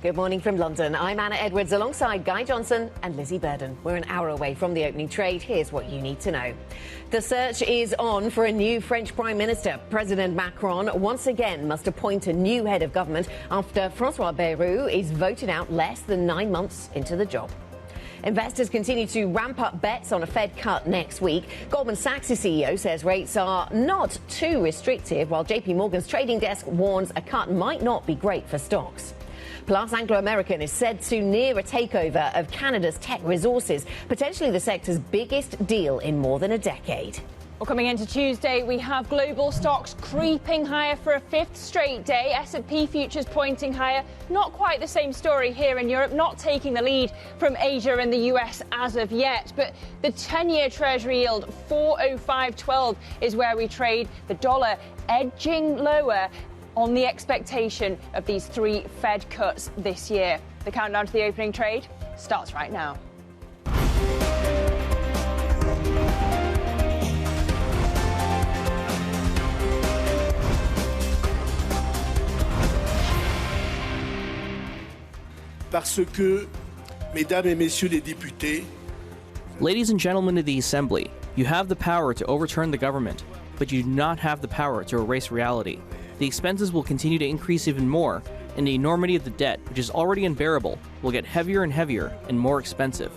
Good morning from London. I'm Anna Edwards alongside Guy Johnson and Lizzy Burden. We're an hour away from the opening trade. Here's what you need to know. The search is on for a new French Prime Minister. President Macron once again must appoint a new head of government after Bayrou is voted out less than 9 months into the job. Investors continue to ramp up bets on a Fed cut next week. Goldman Sachs' CEO says rates are not too restrictive, while JP Morgan's trading desk warns a cut might not be great for stocks. Plus, Anglo American is said to near a takeover of Canada's Teck resources, potentially the sector's biggest deal in more than a decade. Well, coming into Tuesday, we have global stocks creeping higher for a fifth straight day. S&P futures pointing higher. Not quite the same story here in Europe, not taking the lead from Asia and the US as of yet. But the 10-year Treasury yield, 4.0512, is where we trade. The dollar edging lower on the expectation of these 3 Fed cuts this year. The countdown to the opening trade starts right now. Parce que, mesdames et messieurs les députés, ladies and gentlemen of the Assembly, you have the power to overturn the government, but you do not have the power to erase reality. The expenses will continue to increase even more, and the enormity of the debt, which is already unbearable, will get heavier and heavier and more expensive.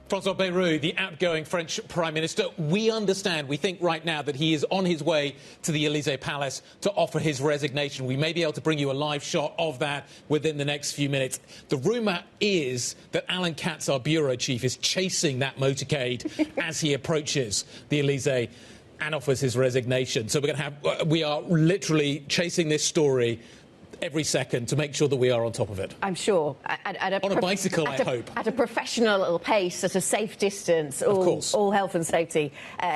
Bayrou, the outgoing French Prime Minister, we understand, we think right now that he is on his way to the Élysée Palace to offer his resignation. We may be able to bring you a live shot of that within the next few minutes. The rumour is that Alan Katz, our bureau chief, is chasing that motorcade as he approaches the Élysée and offers his resignation. So we are literally chasing this story every second to make sure that we are on top of it. I'm sure. On a bicycle, I hope. At a professional pace, at a safe distance, all health and safety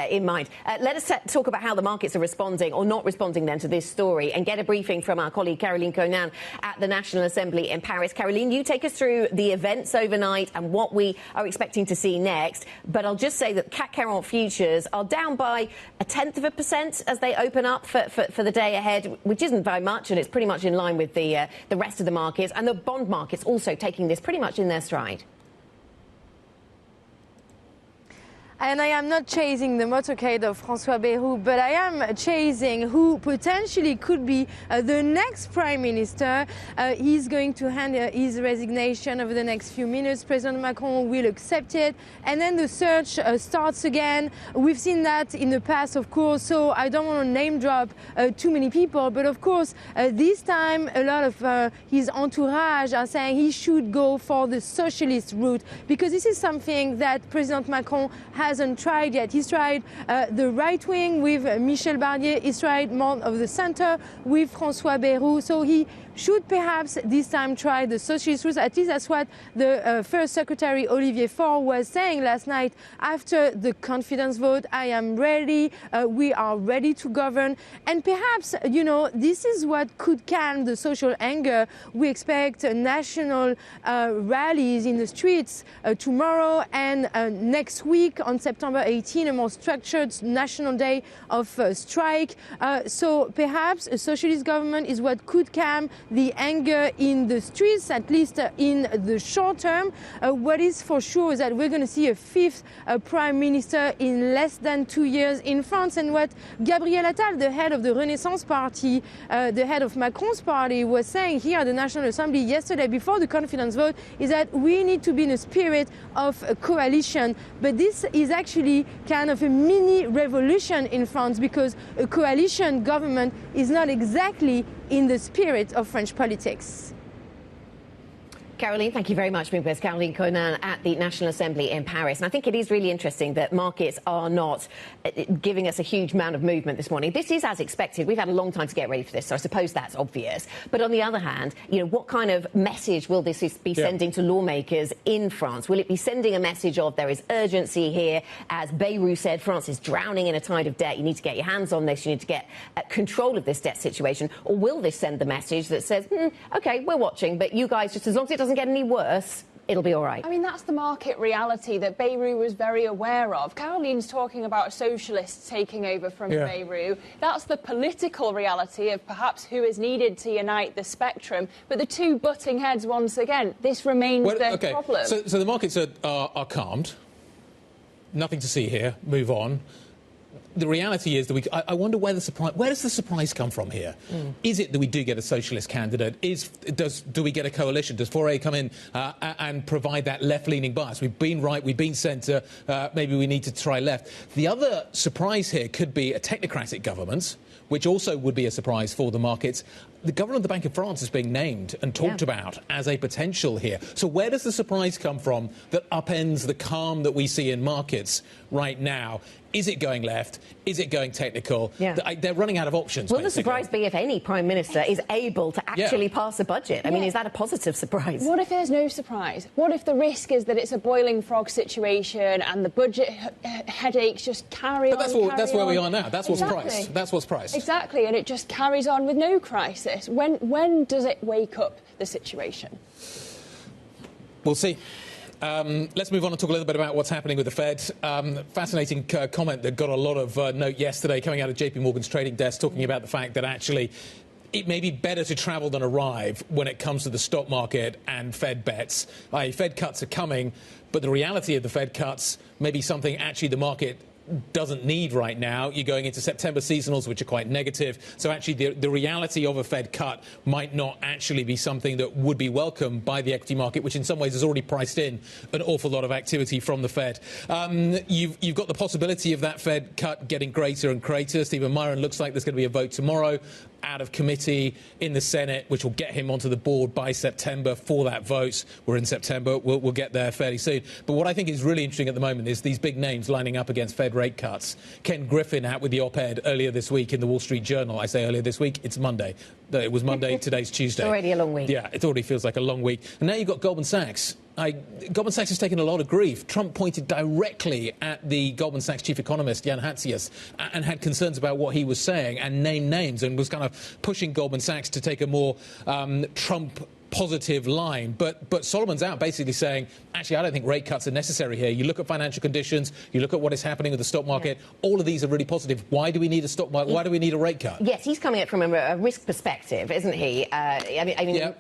in mind. Let us talk about how the markets are responding or not responding then to this story and get a briefing from our colleague Caroline Conan at the National Assembly in Paris. Caroline, you take us through the events overnight and what we are expecting to see next. But I'll just say that CAC 40 futures are down by 0.1% as they open up for the day ahead, which isn't very much, and it's pretty much in line with the rest of the markets, and the bond markets also taking this pretty much in their stride. And I am not chasing the motorcade of François Bayrou, but I am chasing who potentially could be the next Prime Minister. He's going to hand his resignation over the next few minutes. President Macron will accept it, and then the search starts again. We've seen that in the past, of course, so I don't want to name drop too many people, but of course, this time a lot of his entourage are saying he should go for the socialist route, because this is something that President Macron hasn't tried yet. He's tried the right wing with Michel Barnier. He's tried more of the center with François Bayrou. So he should perhaps this time try the socialist route. At least that's what the First Secretary Olivier Faure was saying last night after the confidence vote. I am ready. We are ready to govern. And perhaps, you know, this is what could calm the social anger. We expect national rallies in the streets tomorrow and next week on September 18, a more structured national day of strike. So perhaps a socialist government is what could calm the anger in the streets, at least in the short term. What is for sure is that we're going to see a fifth Prime Minister in less than 2 years in France. And what Gabriel Attal, the head of the Renaissance Party, the head of Macron's party, was saying here at the National Assembly yesterday before the confidence vote is that we need to be in a spirit of a coalition. But this is actually kind of a mini revolution in France, because a coalition government is not exactly in the spirit of French politics. Caroline, thank you very much. Being with us, Caroline Conan at the National Assembly in Paris. And I think it is really interesting that markets are not giving us a huge amount of movement this morning. This is as expected. We've had a long time to get ready for this, so I suppose that's obvious. But on the other hand, you know, what kind of message will this be sending to lawmakers in France? Will it be sending a message of there is urgency here? As Bayrou said, France is drowning in a tide of debt. You need to get your hands on this. You need to get control of this debt situation. Or will this send the message that says, OK, we're watching, but you guys, just as long as it doesn't get any worse, it'll be all right. I mean, that's the market reality that Bayrou was very aware of. Caroline's talking about socialists taking over from Bayrou. That's the political reality of perhaps who is needed to unite the spectrum. But the two butting heads, once again, this remains the problem. So the markets are calmed. Nothing to see here. Move on. The reality is that I wonder where does the surprise come from here? Is it that we do get a socialist candidate? Do we get a coalition? Does Faure come in and provide that left-leaning bias? We've been right, we've been centre, maybe we need to try left. The other surprise here could be a technocratic government, which also would be a surprise for the markets. The governor of the Bank of France is being named and talked about as a potential here. So where does the surprise come from that upends the calm that we see in markets right now? Is it going left? Is it going technical? They're running out of options. Will the surprise be if any Prime Minister is able to actually pass a budget? I mean, is that a positive surprise? What if there's no surprise? What if the risk is that it's a boiling frog situation and the budget headaches just carry on? That's where we are now. That's what's priced. That's what's priced. Exactly, and it just carries on with no crisis. When does it wake up the situation? We'll see. Let's move on and talk a little bit about what's happening with the Fed. Fascinating comment that got a lot of note yesterday coming out of JP Morgan's trading desk, talking about the fact that actually it may be better to travel than arrive when it comes to the stock market and Fed bets. Fed cuts are coming, but the reality of the Fed cuts may be something actually the market doesn't need right now. You're going into September seasonals, which are quite negative. So actually the reality of a Fed cut might not actually be something that would be welcomed by the equity market, which in some ways has already priced in an awful lot of activity from the Fed. You've got the possibility of that Fed cut getting greater and greater. Stephen Myron looks like there's going to be a vote tomorrow out of committee in the Senate, which will get him onto the board by September for that vote. We're in September. We'll get there fairly soon. But what I think is really interesting at the moment is these big names lining up against Fed rate cuts. Ken Griffin out with the op-ed earlier this week in the Wall Street Journal. I say earlier this week, it's Monday. It was Monday, today's Tuesday. It's already a long week. Yeah, it already feels like a long week. And now you've got Goldman Sachs. Goldman Sachs has taken a lot of grief. Trump pointed directly at the Goldman Sachs chief economist, Jan Hatzius, and had concerns about what he was saying and named names and was kind of pushing Goldman Sachs to take a more Trump positive line. But Solomon's out basically saying, actually, I don't think rate cuts are necessary here. You look at financial conditions, you look at what is happening with the stock market, all of these are really positive. Why do we need a stock market? Why do we need a rate cut? Yes, he's coming at it from a risk perspective, isn't he?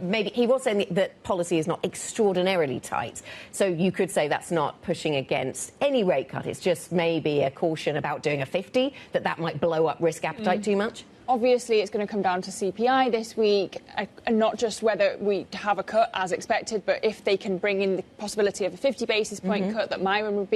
Maybe he was saying that policy is not extraordinarily tight. So you could say that's not pushing against any rate cut. It's just maybe a caution about doing a 50, that might blow up risk appetite too much. Obviously, it's going to come down to CPI this week, and not just whether we have a cut as expected, but if they can bring in the possibility of a 50 basis point cut that Myron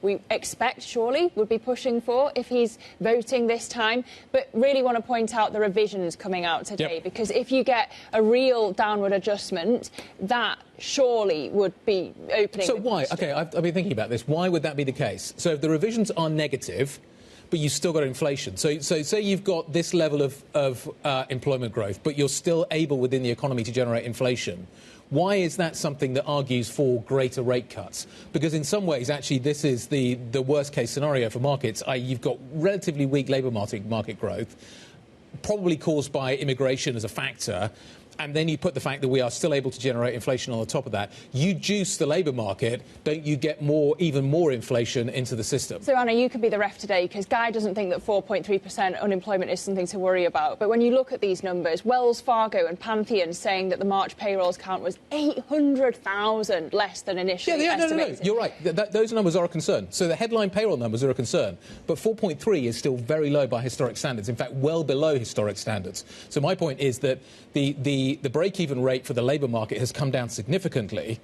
we expect, surely, would be pushing for if he's voting this time. But really want to point out the revisions coming out today, because if you get a real downward adjustment, that surely would be opening. So why? OK, I've been thinking about this. Why would that be the case? So if the revisions are negative, but you've still got inflation. So say you've got this level of employment growth, but you're still able within the economy to generate inflation. Why is that something that argues for greater rate cuts? Because in some ways, actually, this is the worst-case scenario for markets. You've got relatively weak labour market growth, probably caused by immigration as a factor. And then you put the fact that we are still able to generate inflation on the top of that. You juice the labour market, don't you get even more inflation into the system? So, Anna, you could be the ref today, because Guy doesn't think that 4.3% unemployment is something to worry about. But when you look at these numbers, Wells Fargo and Pantheon saying that the March payrolls count was 800,000 less than initially estimated. No. You're right. Those numbers are a concern. So the headline payroll numbers are a concern. But 4.3 is still very low by historic standards. In fact, well below historic standards. So my point is that the break-even rate for the labour market has come down significantly,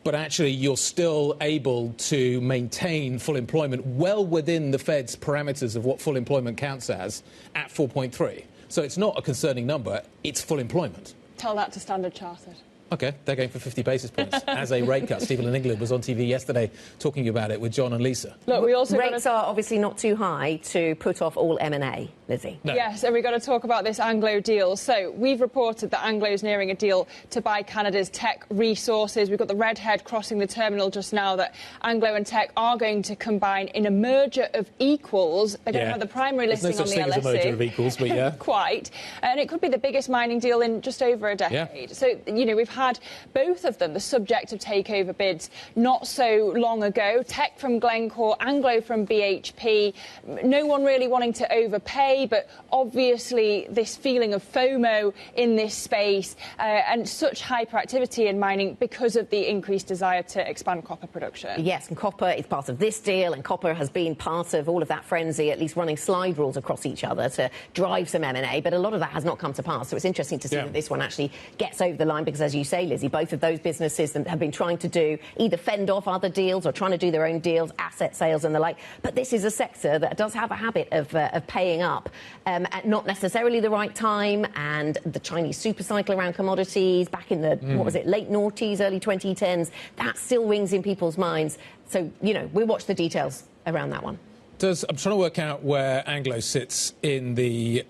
but actually you're still able to maintain full employment well within the Fed's parameters of what full employment counts as at 4.3. So it's not a concerning number, it's full employment. Tell that to Standard Chartered. OK, they're going for 50 basis points as a rate cut. Stephen in England was on TV yesterday talking about it with John and Lisa. Look, we also rates are obviously not too high to put off all M&A, Lizzie. No. Yes, and we've got to talk about this Anglo deal. So we've reported that Anglo's nearing a deal to buy Canada's Teck resources. We've got the redhead crossing the terminal just now that Anglo and Teck are going to combine in a merger of equals. They're going to have the primary listing on the LSE. There's no such thing as a merger of equals, but yeah. Quite. And it could be the biggest mining deal in just over a decade. Yeah. So, we've had both of them the subject of takeover bids not so long ago. Teck from Glencore, Anglo from BHP. No one really wanting to overpay, but obviously this feeling of FOMO in this space and such hyperactivity in mining because of the increased desire to expand copper production. Yes, and copper is part of this deal, and copper has been part of all of that frenzy, at least running slide rules across each other to drive some M&A, but a lot of that has not come to pass. So it's interesting to see that this one actually gets over the line because, as you say, Lizzie, both of those businesses have been trying to do either fend off other deals or trying to do their own deals, asset sales and the like. But this is a sector that does have a habit of paying up at not necessarily the right time, and the Chinese super cycle around commodities back in the, what was it, late noughties, early 2010s, that still rings in people's minds. So, you know, we'll watch the details around that one. I'm trying to work out where Anglo sits in the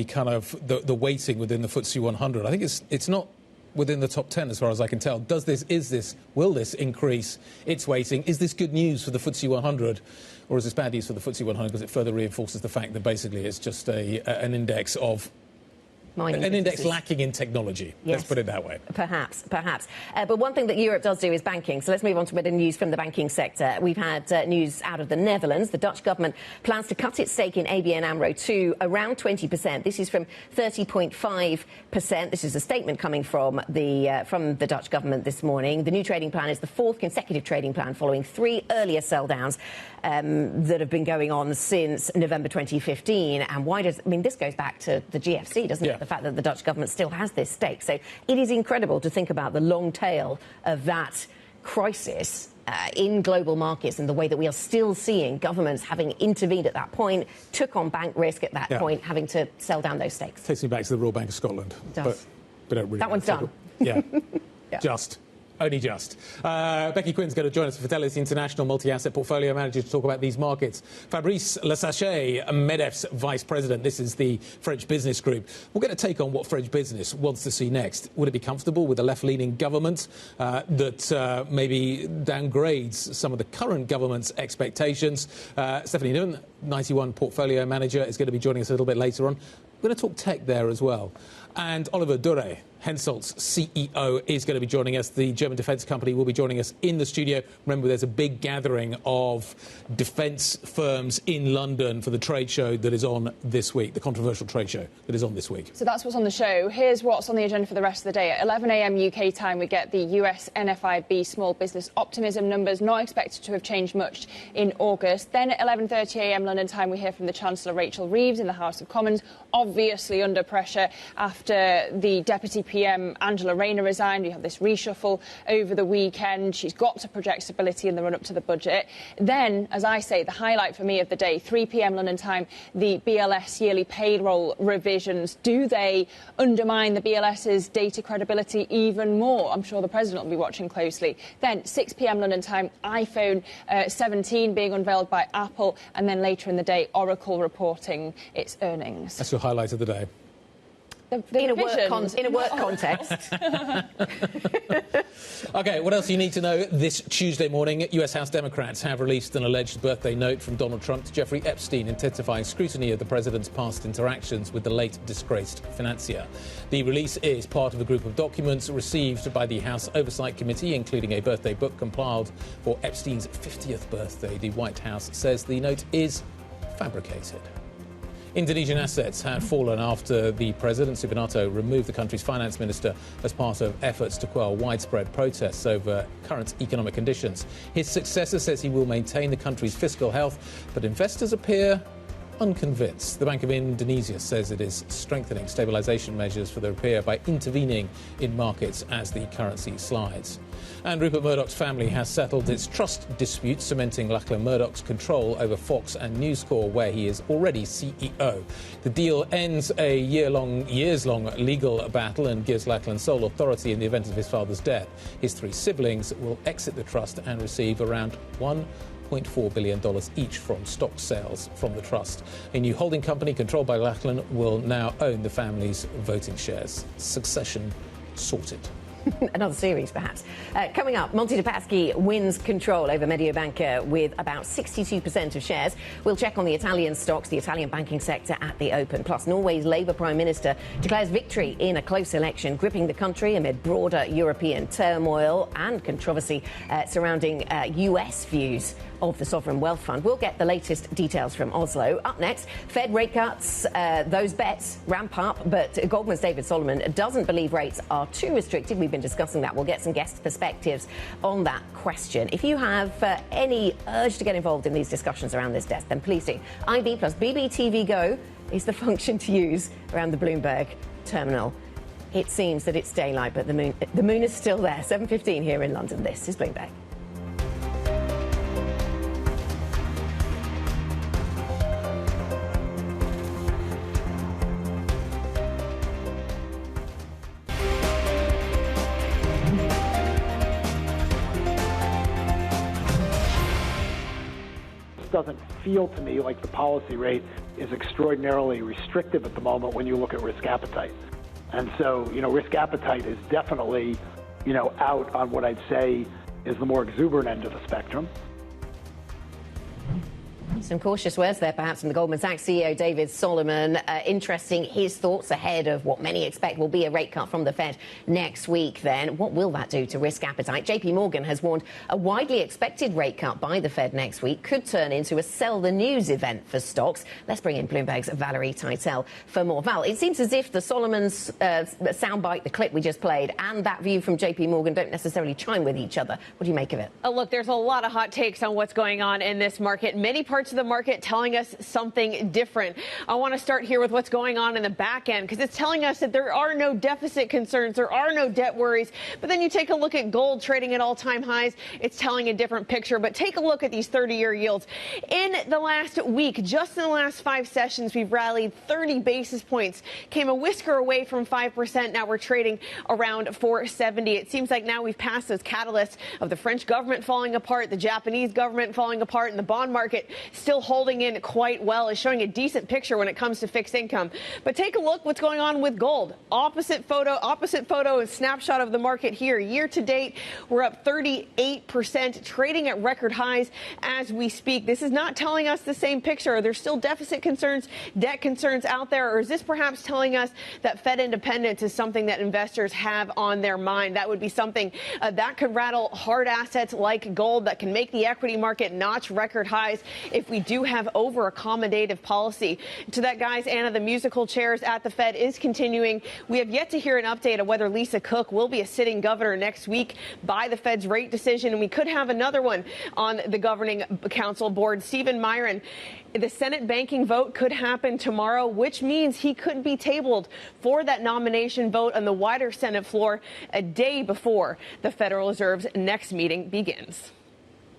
kind of the weighting within the FTSE 100. I think it's not within the top 10 as far as I can tell. Will this increase its weighting? Is this good news for the FTSE 100, or is this bad news for the FTSE 100 because it further reinforces the fact that basically it's just an index of index lacking in technology. Yes. Let's put it that way. Perhaps. But one thing that Europe does do is banking. So let's move on to a bit of news from the banking sector. We've had news out of the Netherlands. The Dutch government plans to cut its stake in ABN Amro to around 20%. This is from 30.5%. This is a statement coming from the Dutch government this morning. The new trading plan is the fourth consecutive trading plan following 3 earlier sell downs that have been going on since November 2015. And this goes back to the GFC, doesn't it? The fact that the Dutch government still has this stake. So it is incredible to think about the long tail of that crisis in global markets and the way that we are still seeing governments having intervened at that point, took on bank risk at that point, having to sell down those stakes. Takes me back to the Royal Bank of Scotland. It does. But don't really that one's done. Yeah. Only just. Becky Quinn's going to join us, Fidelity International Multi-Asset Portfolio Manager, to talk about these markets. Fabrice Sache, Medef's Vice President. This is the French business group. We'll get a take on what French business wants to see next. Would it be comfortable with a left-leaning government that maybe downgrades some of the current government's expectations? Stephanie Newman, 91 Portfolio Manager, is going to be joining us a little bit later on. We're going to talk tech there as well. And Oliver Dure, Hensoldt's CEO, is going to be joining us. The German defence company will be joining us in the studio. Remember, there's a big gathering of defence firms in London for the trade show that is on this week, the controversial trade show that is on this week. So that's what's on the show. Here's what's on the agenda for the rest of the day. At 11 a.m. UK time, we get the US NFIB small business optimism numbers, not expected to have changed much in August. Then at 11:30 a.m. London time, we hear from the Chancellor Rachel Reeves in the House of Commons, obviously under pressure after the Deputy PM Angela Rayner resigned. We have this reshuffle over the weekend. She's got to project stability in the run-up to the budget. Then, as I say, the highlight for me of the day, 3 p.m. London time, the BLS yearly payroll revisions. Do they undermine the BLS's data credibility even more? I'm sure the President will be watching closely. Then, 6 p.m. London time, iPhone 17 being unveiled by Apple, and then later in the day, Oracle reporting its earnings. That's your highlight of the day. In a work context. OK, what else you need to know this Tuesday morning? US House Democrats have released an alleged birthday note from Donald Trump to Jeffrey Epstein, intensifying scrutiny of the president's past interactions with the late disgraced financier. The release is part of a group of documents received by the House Oversight Committee, including a birthday book compiled for Epstein's 50th birthday. The White House says the note is fabricated. Indonesian assets have fallen after the president, Sukarno, removed the country's finance minister as part of efforts to quell widespread protests over current economic conditions. His successor says he will maintain the country's fiscal health, but investors appear unconvinced. The Bank of Indonesia says it is strengthening stabilisation measures for the rupiah by intervening in markets as the currency slides. And Rupert Murdoch's family has settled its trust dispute, cementing Lachlan Murdoch's control over Fox and News Corp, where he is already CEO. The deal ends a years-long legal battle and gives Lachlan sole authority in the event of his father's death. His 3 siblings will exit the trust and receive around $1.4 billion each from stock sales from the trust. A new holding company controlled by Lachlan will now own the family's voting shares. Succession sorted. Another series, perhaps. Coming up, Monte Paschi wins control over Mediobanca with about 62% of shares. We'll check on the Italian stocks, the Italian banking sector at the open. Plus, Norway's Labour Prime Minister declares victory in a close election, gripping the country amid broader European turmoil and controversy surrounding US views of the Sovereign Wealth Fund. We'll get the latest details from Oslo. Up next, Fed rate cuts, those bets ramp up, but Goldman's David Solomon doesn't believe rates are too restrictive. We've been discussing that. We'll get some guest perspectives on that question. If you have any urge to get involved in these discussions around this desk, then please do. IB plus BBTV Go is the function to use around the Bloomberg terminal. It seems that it's daylight, but the moon is still there. 7:15 here in London. This is Bloomberg. Doesn't feel to me like the policy rate is extraordinarily restrictive at the moment when you look at risk appetite. And so, risk appetite is definitely, out on what I'd say is the more exuberant end of the spectrum. Some cautious words there, perhaps, from the Goldman Sachs CEO, David Solomon. Interesting his thoughts ahead of what many expect will be a rate cut from the Fed next week, then. What will that do to risk appetite? JP Morgan has warned a widely expected rate cut by the Fed next week could turn into a sell the news event for stocks. Let's bring in Bloomberg's Valerie Teitel for more. Val, it seems as if the Solomon's soundbite, the clip we just played, and that view from JP Morgan don't necessarily chime with each other. What do you make of it? Look, there's a lot of hot takes on what's going on in this market. Many parts of the market telling us something different. I want to start here with what's going on in the back end, because it's telling us that there are no deficit concerns, there are no debt worries. But then you take a look at gold trading at all-time highs, it's telling a different picture. But take a look at these 30-year yields. In the last week, just in the last 5 sessions, we've rallied 30 basis points, came a whisker away from 5%. Now we're trading around 470. It seems like now we've passed those catalysts of the French government falling apart, the Japanese government falling apart, and the bond market still holding in quite well, is showing a decent picture when it comes to fixed income. But take a look what's going on with gold. Opposite photo and snapshot of the market here. Year to date, we're up 38%, trading at record highs as we speak. This is not telling us the same picture. Are there still deficit concerns, debt concerns out there, or is this perhaps telling us that Fed independence is something that investors have on their mind? That would be something that could rattle hard assets like gold, that can make the equity market notch record highs if we do have over-accommodative policy. To that, guys, Anna, the musical chairs at the Fed is continuing. We have yet to hear an update of whether Lisa Cook will be a sitting governor next week by the Fed's rate decision, and we could have another one on the governing council board. Stephen Myron, the Senate banking vote could happen tomorrow, which means he could be tabled for that nomination vote on the wider Senate floor a day before the Federal Reserve's next meeting begins.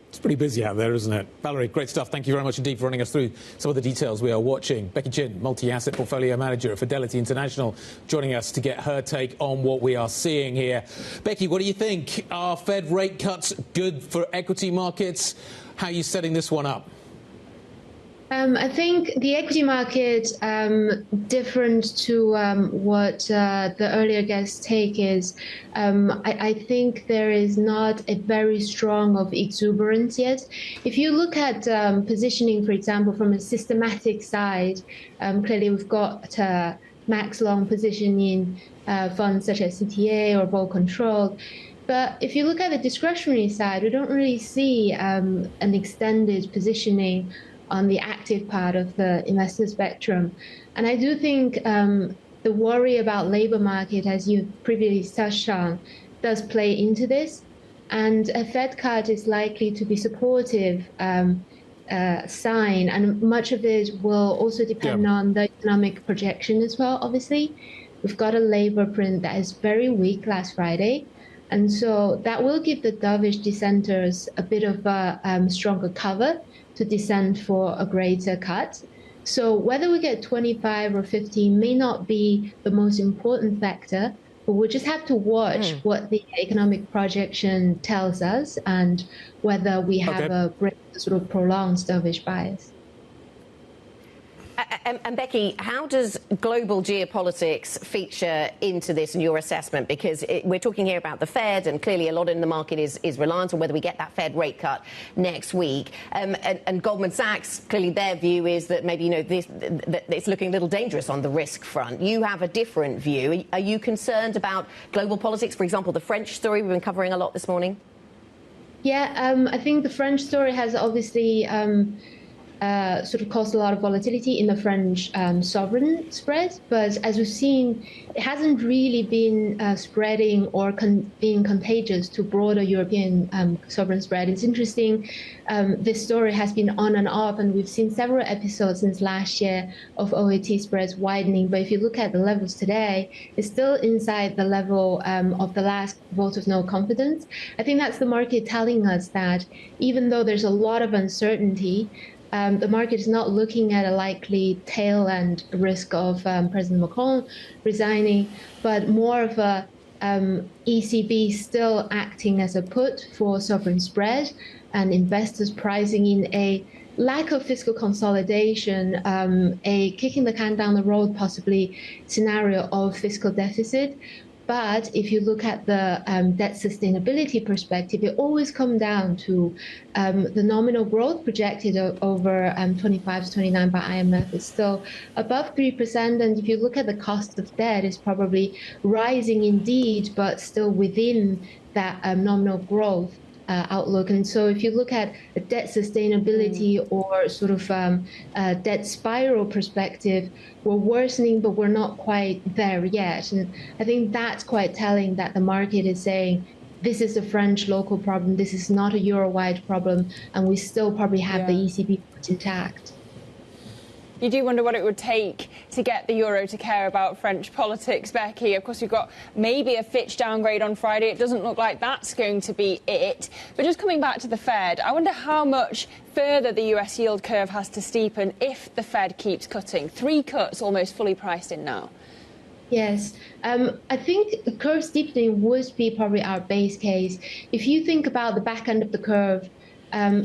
It's pretty busy out there, isn't it? Valerie, great stuff. Thank you very much indeed for running us through some of the details we are watching. Becky Chin, multi-asset portfolio manager at Fidelity International, joining us to get her take on what we are seeing here. Becky, what do you think? Are Fed rate cuts good for equity markets? How are you setting this one up? I think the equity market, different to what the earlier guest's take is, I think there is not a very strong of exuberance yet. If you look at positioning, for example, from a systematic side, clearly we've got max long position in funds such as CTA or ball control. But if you look at the discretionary side, we don't really see an extended positioning on the active part of the investor spectrum. And I do think the worry about labor market, as you previously touched on, does play into this. And a Fed cut is likely to be supportive sign. And much of this will also depend on the economic projection as well, obviously. We've got a labor print that is very weak last Friday. And so that will give the dovish dissenters a bit of a stronger cover to dissent for a greater cut. So whether we get 25 or 50 may not be the most important factor, but we'll just have to watch what the economic projection tells us and whether we have a sort of prolonged dovish bias. And Becky, how does global geopolitics feature into this in your assessment? Because we're talking here about the Fed, and clearly a lot in the market is reliant on whether we get that Fed rate cut next week. And Goldman Sachs, clearly their view is that maybe, that it's looking a little dangerous on the risk front. You have a different view. Are you concerned about global politics? For example, the French story we've been covering a lot this morning. Yeah, I think the French story has obviously sort of caused a lot of volatility in the French sovereign spread. But as we've seen, it hasn't really been spreading or being contagious to broader European sovereign spread. It's interesting, this story has been on and off, and we've seen several episodes since last year of OAT spreads widening. But if you look at the levels today, it's still inside the level of the last vote of no confidence. I think that's the market telling us that even though there's a lot of uncertainty, the market is not looking at a likely tail end risk of President Macron resigning, but more of a ECB still acting as a put for sovereign spread, and investors pricing in a lack of fiscal consolidation, a kicking the can down the road possibly scenario of fiscal deficit. But if you look at the debt sustainability perspective, it always comes down to the nominal growth projected over 25 to 29 by IMF is still above 3%. And if you look at the cost of debt, it's probably rising indeed, but still within that nominal growth outlook. And so if you look at a debt sustainability or sort of debt spiral perspective, we're worsening, but we're not quite there yet. And I think that's quite telling that the market is saying, this is a French local problem, this is not a Euro-wide problem, and we still probably have the ECB intact. You do wonder what it would take to get the euro to care about French politics, Becky. Of course, we've got maybe a Fitch downgrade on Friday. It doesn't look like that's going to be it. But just coming back to the Fed, I wonder how much further the US yield curve has to steepen if the Fed keeps cutting. 3 cuts almost fully priced in now. Yes, I think the curve steepening would be probably our base case. If you think about the back end of the curve,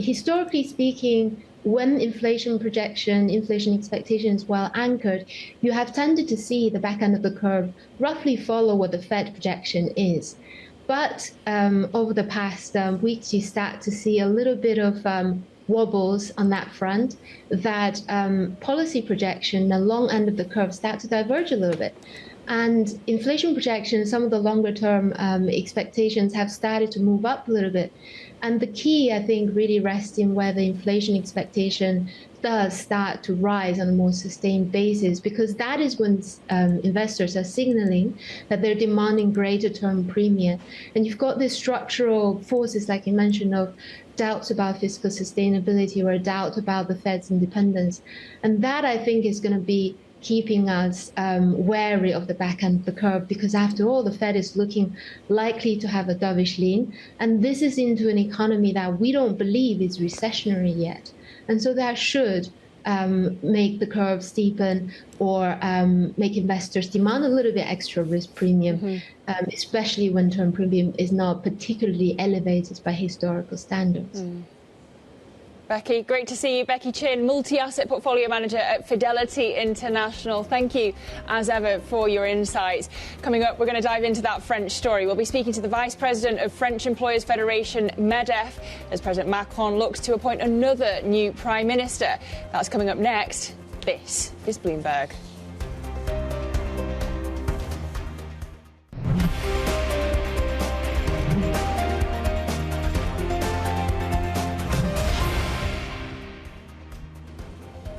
historically speaking, when inflation expectations well anchored, you have tended to see the back end of the curve roughly follow what the Fed projection is. But over the past weeks, you start to see a little bit of wobbles on that front, that policy projection, the long end of the curve, start to diverge a little bit. And inflation projections, some of the longer term expectations have started to move up a little bit. And the key, I think, really rests in whether inflation expectation does start to rise on a more sustained basis, because that is when investors are signaling that they're demanding greater term premium. And you've got these structural forces, like you mentioned, of doubts about fiscal sustainability or a doubt about the Fed's independence. And that, I think, is going to be keeping us wary of the back end of the curve, because after all, the Fed is looking likely to have a dovish lean. And this is into an economy that we don't believe is recessionary yet. And so that should make the curve steepen or make investors demand a little bit extra risk premium, especially when term premium is not particularly elevated by historical standards. Becky, great to see you. Becky Chin, multi-asset portfolio manager at Fidelity International. Thank you, as ever, for your insights. Coming up, we're going to dive into that French story. We'll be speaking to the Vice President of French Employers Federation, Medef, as President Macron looks to appoint another new Prime Minister. That's coming up next. This is Bloomberg.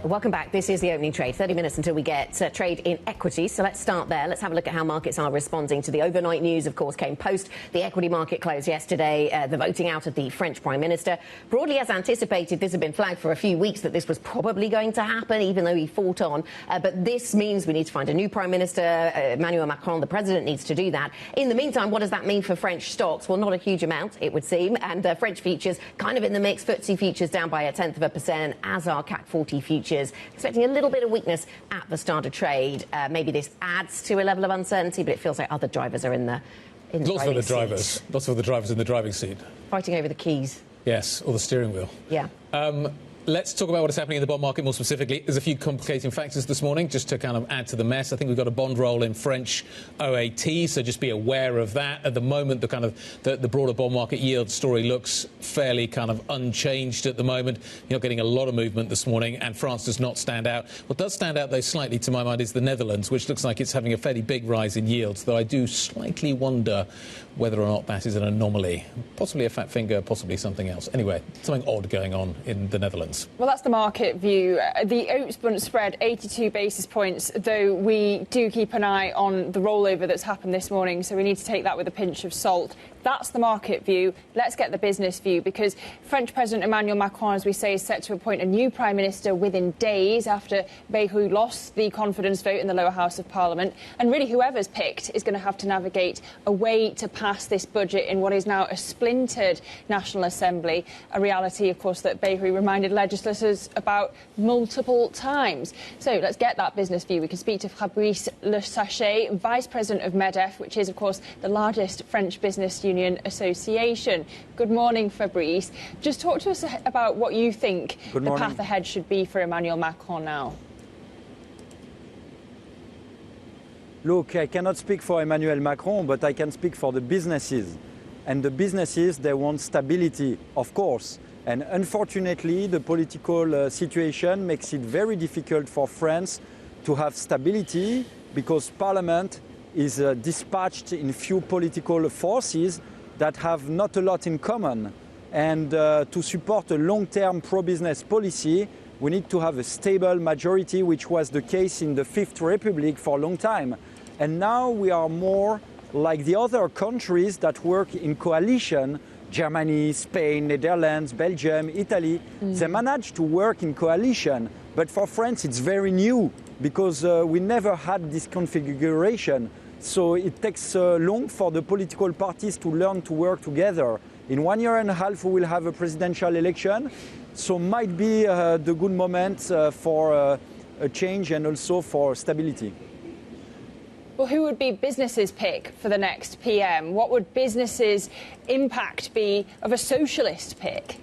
Welcome back. This is the opening trade. 30 minutes until we get trade in equities. So let's start there. Let's have a look at how markets are responding to the overnight news. Of course, came post the equity market close yesterday, the voting out of the French Prime Minister. Broadly as anticipated, this had been flagged for a few weeks that this was probably going to happen, even though he fought on. But this means we need to find a new Prime Minister. Emmanuel Macron, the president, needs to do that. In the meantime, what does that mean for French stocks? Well, not a huge amount, it would seem. And French futures kind of in the mix. Birthdsy futures down by 0.1%, as are CAC 40 futures. Expecting a little bit of weakness at the start of trade. Maybe this adds to a level of uncertainty, but it feels like other drivers are in the Lots of the drivers in the driving seat. Fighting over the keys. Yes, or the steering wheel. Yeah. Let's talk about what is happening in the bond market more specifically. There's a few complicating factors this morning, just to kind of add to the mess. I think we've got a bond roll in French OAT, so just be aware of that. At the moment, the broader bond market yield story looks fairly kind of unchanged at the moment. You're not getting a lot of movement this morning, and France does not stand out. What does stand out, though, slightly to my mind, is the Netherlands, which looks like it's having a fairly big rise in yields, though I do slightly wonder whether or not that is an anomaly. Possibly a fat finger, possibly something else. Anyway, something odd going on in the Netherlands. Well, that's the market view. The Oats spread 82 basis points, though we do keep an eye on the rollover that's happened this morning, so we need to take that with a pinch of salt. That's the market view. Let's get the business view, because French President Emmanuel Macron, as we say, is set to appoint a new Prime Minister within days after Bayrou lost the confidence vote in the lower house of Parliament. And really, whoever's picked is going to have to navigate a way to pass this budget in what is now a splintered National Assembly, a reality, of course, that Bayrou reminded legislators about multiple times. So let's get that business view. We can speak to Fabrice Le Sache, Vice President of Medef, which is, of course, the largest French business union association. Good morning, Fabrice. Just talk to us about what you think the path ahead should be for Emmanuel Macron now. Look, I cannot speak for Emmanuel Macron, but I can speak for the businesses. And the businesses, they want stability, of course. And unfortunately, the political situation makes it very difficult for France to have stability, because Parliament is dispatched in few political forces that have not a lot in common. And to support a long-term pro-business policy, we need to have a stable majority, which was the case in the Fifth Republic for a long time. And now we are more like the other countries that work in coalition, Germany, Spain, Netherlands, Belgium, Italy. They manage to work in coalition. But for France, it's very new, because we never had this configuration. So it takes long for the political parties to learn to work together. In 1 year and a half, we will have a presidential election. So might be the good moment for a change and also for stability. Well, who would be businesses' pick for the next PM? What would businesses' impact be of a socialist pick?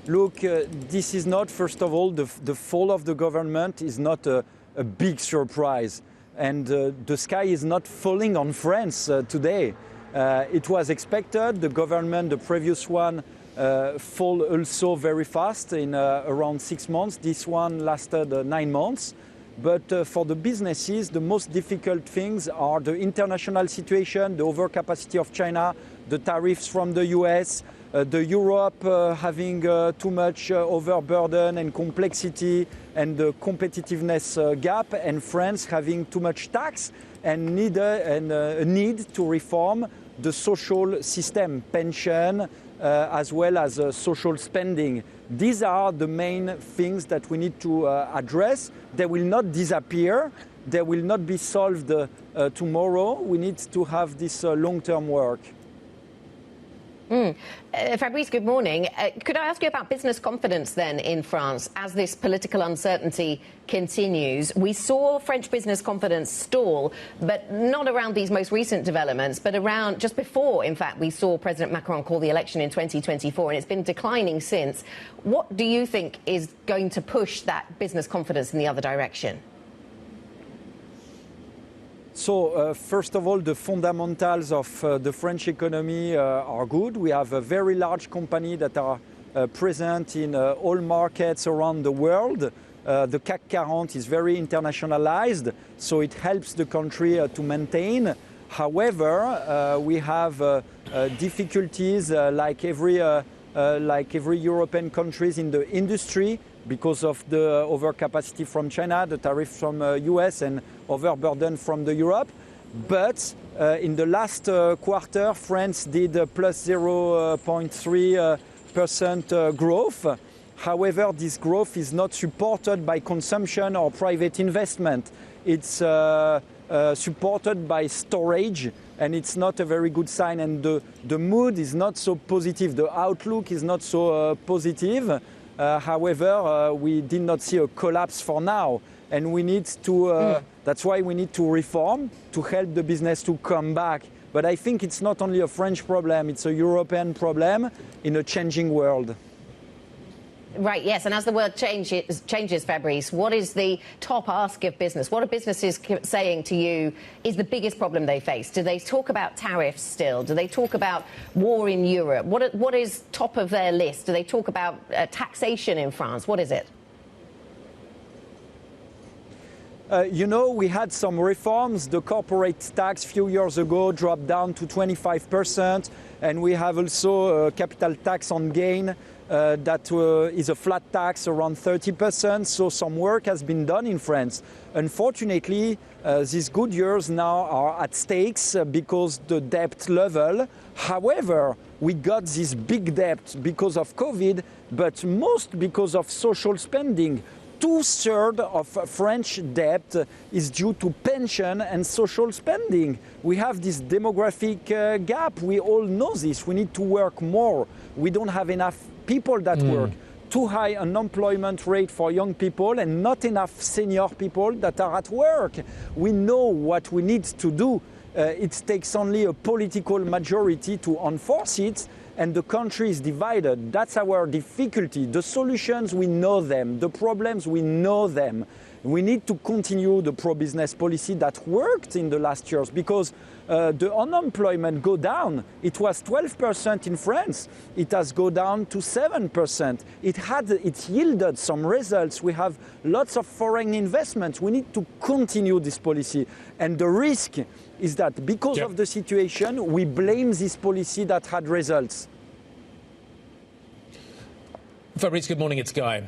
Look, this is not, first of all, the fall of the government is not a big surprise. And the sky is not falling on France today. It was expected. The government, the previous one, fall also very fast in around 6 months. This one lasted 9 months. But for the businesses, the most difficult things are the international situation, the overcapacity of China, the tariffs from the US, the Europe having too much overburden and complexity, and the competitiveness gap, and France having too much tax and a need to reform the social system, pension, as well as social spending. These are the main things that we need to address. They will not disappear. They will not be solved tomorrow. We need to have this long-term work. Fabrice, good morning. Could I ask you about business confidence then in France as this political uncertainty continues? We saw French business confidence stall, but not around these most recent developments, but around just before, in fact, we saw President Macron call the election in 2024, and it's been declining since. What do you think is going to push that business confidence in the other direction? So, first of all, the fundamentals of the French economy are good. We have a very large company that are present in all markets around the world. The CAC 40 is very internationalized, so it helps the country to maintain. However, we have difficulties like every European countries in the industry, because of the overcapacity from China, the tariff from US, and overburden from the Europe. But in the last quarter, France did plus 0.3% growth. However, this growth is not supported by consumption or private investment. It's supported by storage, and it's not a very good sign. And the mood is not so positive. The outlook is not so positive. However, we did not see a collapse for now, and we need to. That's why we need to reform to help the business to come back But I think it's not only a French problem, it's a European problem in a changing world. Right, yes, and as the world changes, Fabrice, what is the top ask of business? What are businesses saying to you is the biggest problem they face? Do they talk about tariffs still? Do they talk about war in Europe? What is top of their list? Do they talk about taxation in France? What is it? You know, we had some reforms. The corporate tax a few years ago dropped down to 25%, and we have also a capital tax on gain that is a flat tax around 30%. So some work has been done in France. Unfortunately, these good years now are at stakes because the debt level. However, we got this big debt because of COVID, but most because of social spending. 2/3 of French debt is due to pension and social spending. We have this demographic gap. We all know this. We need to work more. We don't have enough people that work. Too high unemployment rate for young people and not enough senior people that are at work. We know what we need to do. It takes only a political majority to enforce it. And the country is divided. That's our difficulty. The solutions, we know them. The problems, we know them. We need to continue the pro-business policy that worked in the last years because the unemployment go down. It was 12% in France. It has gone down to 7%. It yielded some results. We have lots of foreign investments. We need to continue this policy. And the risk is that because of the situation, we blame this policy that had results. Fabrice, good morning. It's Guy.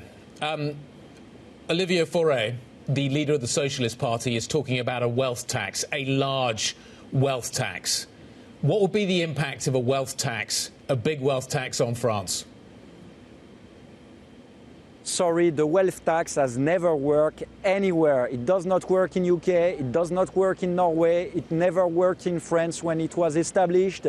Olivier Faure, the leader of the Socialist Party, is talking about a wealth tax, a large wealth tax. What would be the impact of a wealth tax, a big wealth tax on France? Sorry, the wealth tax has never worked anywhere. It does not work in UK, it does not work in Norway, it never worked in France when it was established.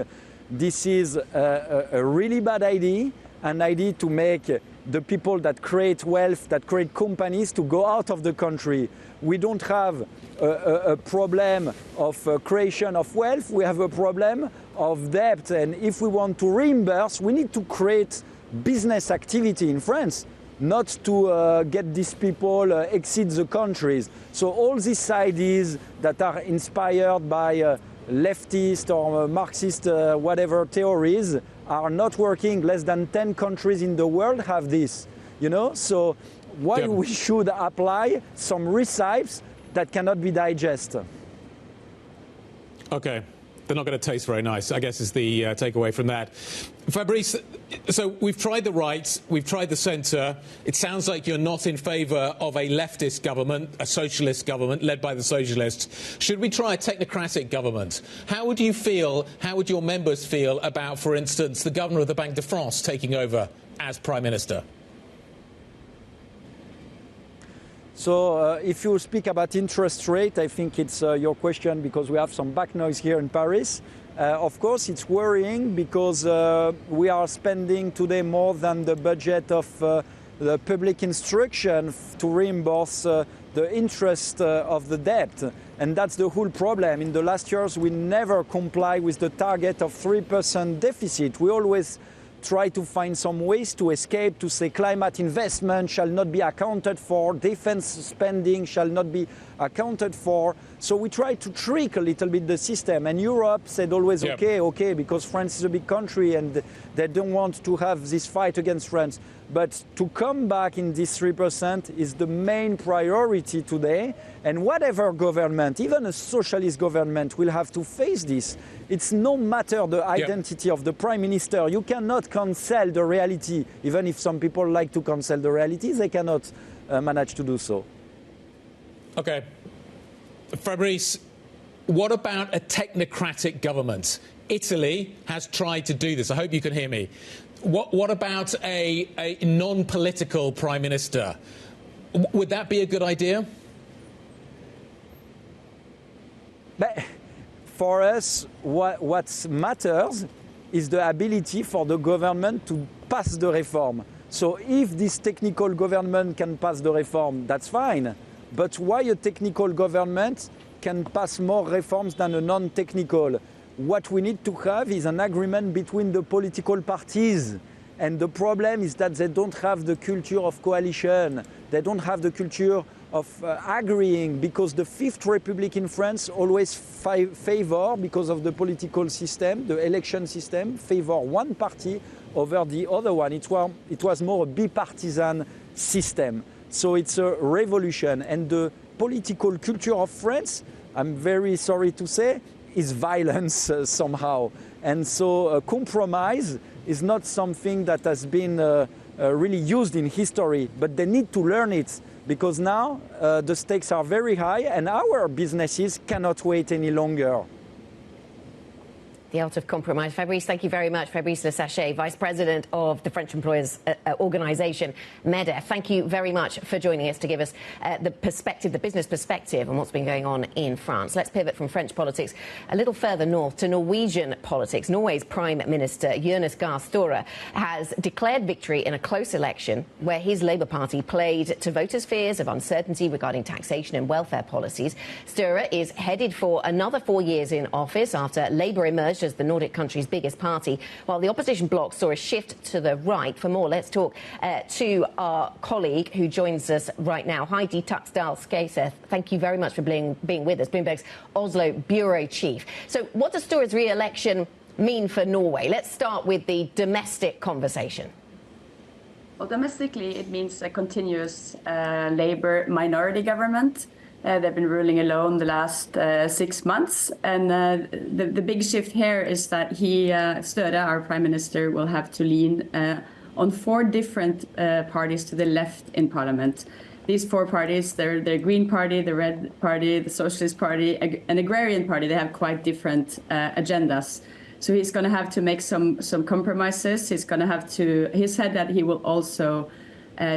This is a really bad idea, an idea to make the people that create wealth, that create companies, to go out of the country. We don't have a problem of creation of wealth, we have a problem of debt. And if we want to reimburse, we need to create business activity in France, not to get these people exit the countries. So all these ideas that are inspired by leftist or Marxist whatever theories are not working. Less than 10 countries in the world have this, you know? So why we should apply some recipes that cannot be digested? Okay. They're not going to taste very nice, I guess, is the takeaway from that. Fabrice, so we've tried the right, we've tried the centre. It sounds like you're not in favour of a leftist government, a socialist government led by the socialists. Should we try a technocratic government? How would you feel, how would your members feel about, for instance, the governor of the Banque de France taking over as Prime Minister? So if you speak about interest rate, I think it's your question because we have some back noise here in Paris. Of course, it's worrying because we are spending today more than the budget of the public instruction to reimburse the interest of the debt. And that's the whole problem. In the last years, we never comply with the target of 3% deficit. We always try to find some ways to escape, to say climate investment shall not be accounted for, defense spending shall not be accounted for. So we try to trick a little bit the system. And Europe said always, okay, because France is a big country and they don't want to have this fight against France. But to come back in this 3% is the main priority today. And whatever government, even a socialist government, will have to face this. It's no matter the identity of the prime minister. You cannot cancel the reality. Even if some people like to cancel the reality, they cannot manage to do so. Okay. Fabrice, what about a technocratic government? Italy has tried to do this. I hope you can hear me. What about a non-political prime minister? Would that be a good idea? But for us, what matters is the ability for the government to pass the reform. So if this technical government can pass the reform, that's fine. But why a technical government can pass more reforms than a non-technical? what we need to have is an agreement between the political parties. And the problem is that they don't have the culture of coalition. They don't have the culture of agreeing, because the Fifth Republic in France always favor, because of the political system, the election system, favor one party over the other one. It was more a bipartisan system. So it's a revolution. And the political culture of France, I'm very sorry to say, is violence somehow. And so compromise is not something that has been really used in history, but they need to learn it, because now the stakes are very high and our businesses cannot wait any longer. The art of compromise. Fabrice, thank you very much. Fabrice Le Sache, Vice President of the French Employers Organisation, Medef. Thank you very much for joining us to give us the perspective, the business perspective on what's been going on in France. Let's pivot from French politics a little further north to Norwegian politics. Norway's Prime Minister, Jonas Gahr Støre, has declared victory in a close election where his Labour Party played to voters' fears of uncertainty regarding taxation and welfare policies. Støre is headed for another 4 years in office after Labour emerged as the Nordic country's biggest party, while the opposition bloc saw a shift to the right. For more, let's talk to our colleague who joins us right now, Heidi Tuxdal-Skaseth. Thank you very much for being with us, Bloomberg's Oslo bureau chief. So what does Støre's re-election mean for Norway? Let's start with the domestic conversation. Well, domestically, it means a continuous Labour minority government. They've been ruling alone the last 6 months. And the big shift here is that Støre, our prime minister, will have to lean on 4 different parties to the left in parliament. These 4 parties, they're the Green Party, the Red Party, the Socialist Party, an Agrarian Party. They have quite different agendas. So he's going to have to make some compromises. He said that he will also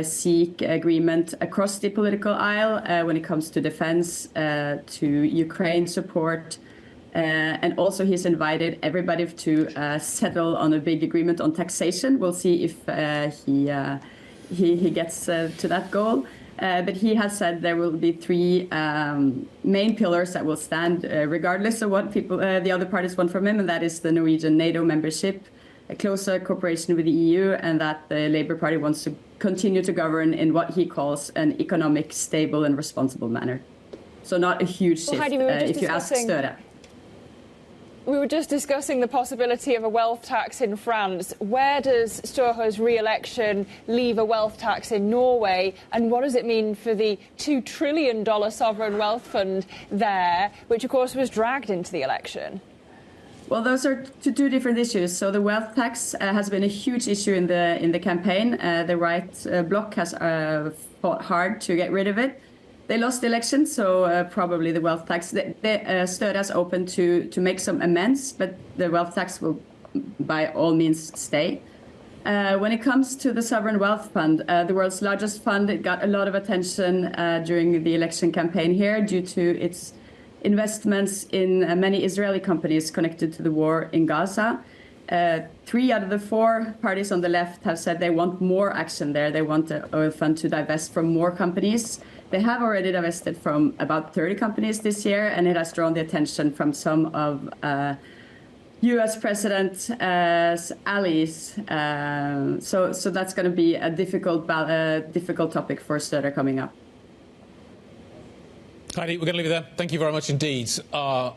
seek agreement across the political aisle when it comes to defense, to Ukraine support. And also he's invited everybody to settle on a big agreement on taxation. We'll see if he gets to that goal. But he has said there will be 3 main pillars that will stand regardless of what the other parties want from him, and that is the Norwegian NATO membership, a closer cooperation with the EU, and that the Labour Party wants to continue to govern in what he calls an economic, stable and responsible manner. So not a huge shift, if you ask Støre. We were just discussing the possibility of a wealth tax in France. Where does Støre's re-election leave a wealth tax in Norway? And what does it mean for the $2 trillion sovereign wealth fund there, which, of course, was dragged into the election? Well, those are two different issues. So the wealth tax has been a huge issue in the campaign. The right bloc has fought hard to get rid of it. They lost the election, so probably the wealth tax. Støre is open to make some amends, but the wealth tax will by all means stay. When it comes to the sovereign wealth fund, the world's largest fund, it got a lot of attention during the election campaign here due to its investments in many Israeli companies connected to the war in Gaza. 3 out of the 4 parties on the left have said they want more action there. They want the oil fund to divest from more companies. They have already divested from about 30 companies this year, and it has drawn the attention from some of U.S. President's allies. So that's going to be a difficult topic for Støre coming up. Heidi, we're going to leave it there. Thank you very much indeed. Our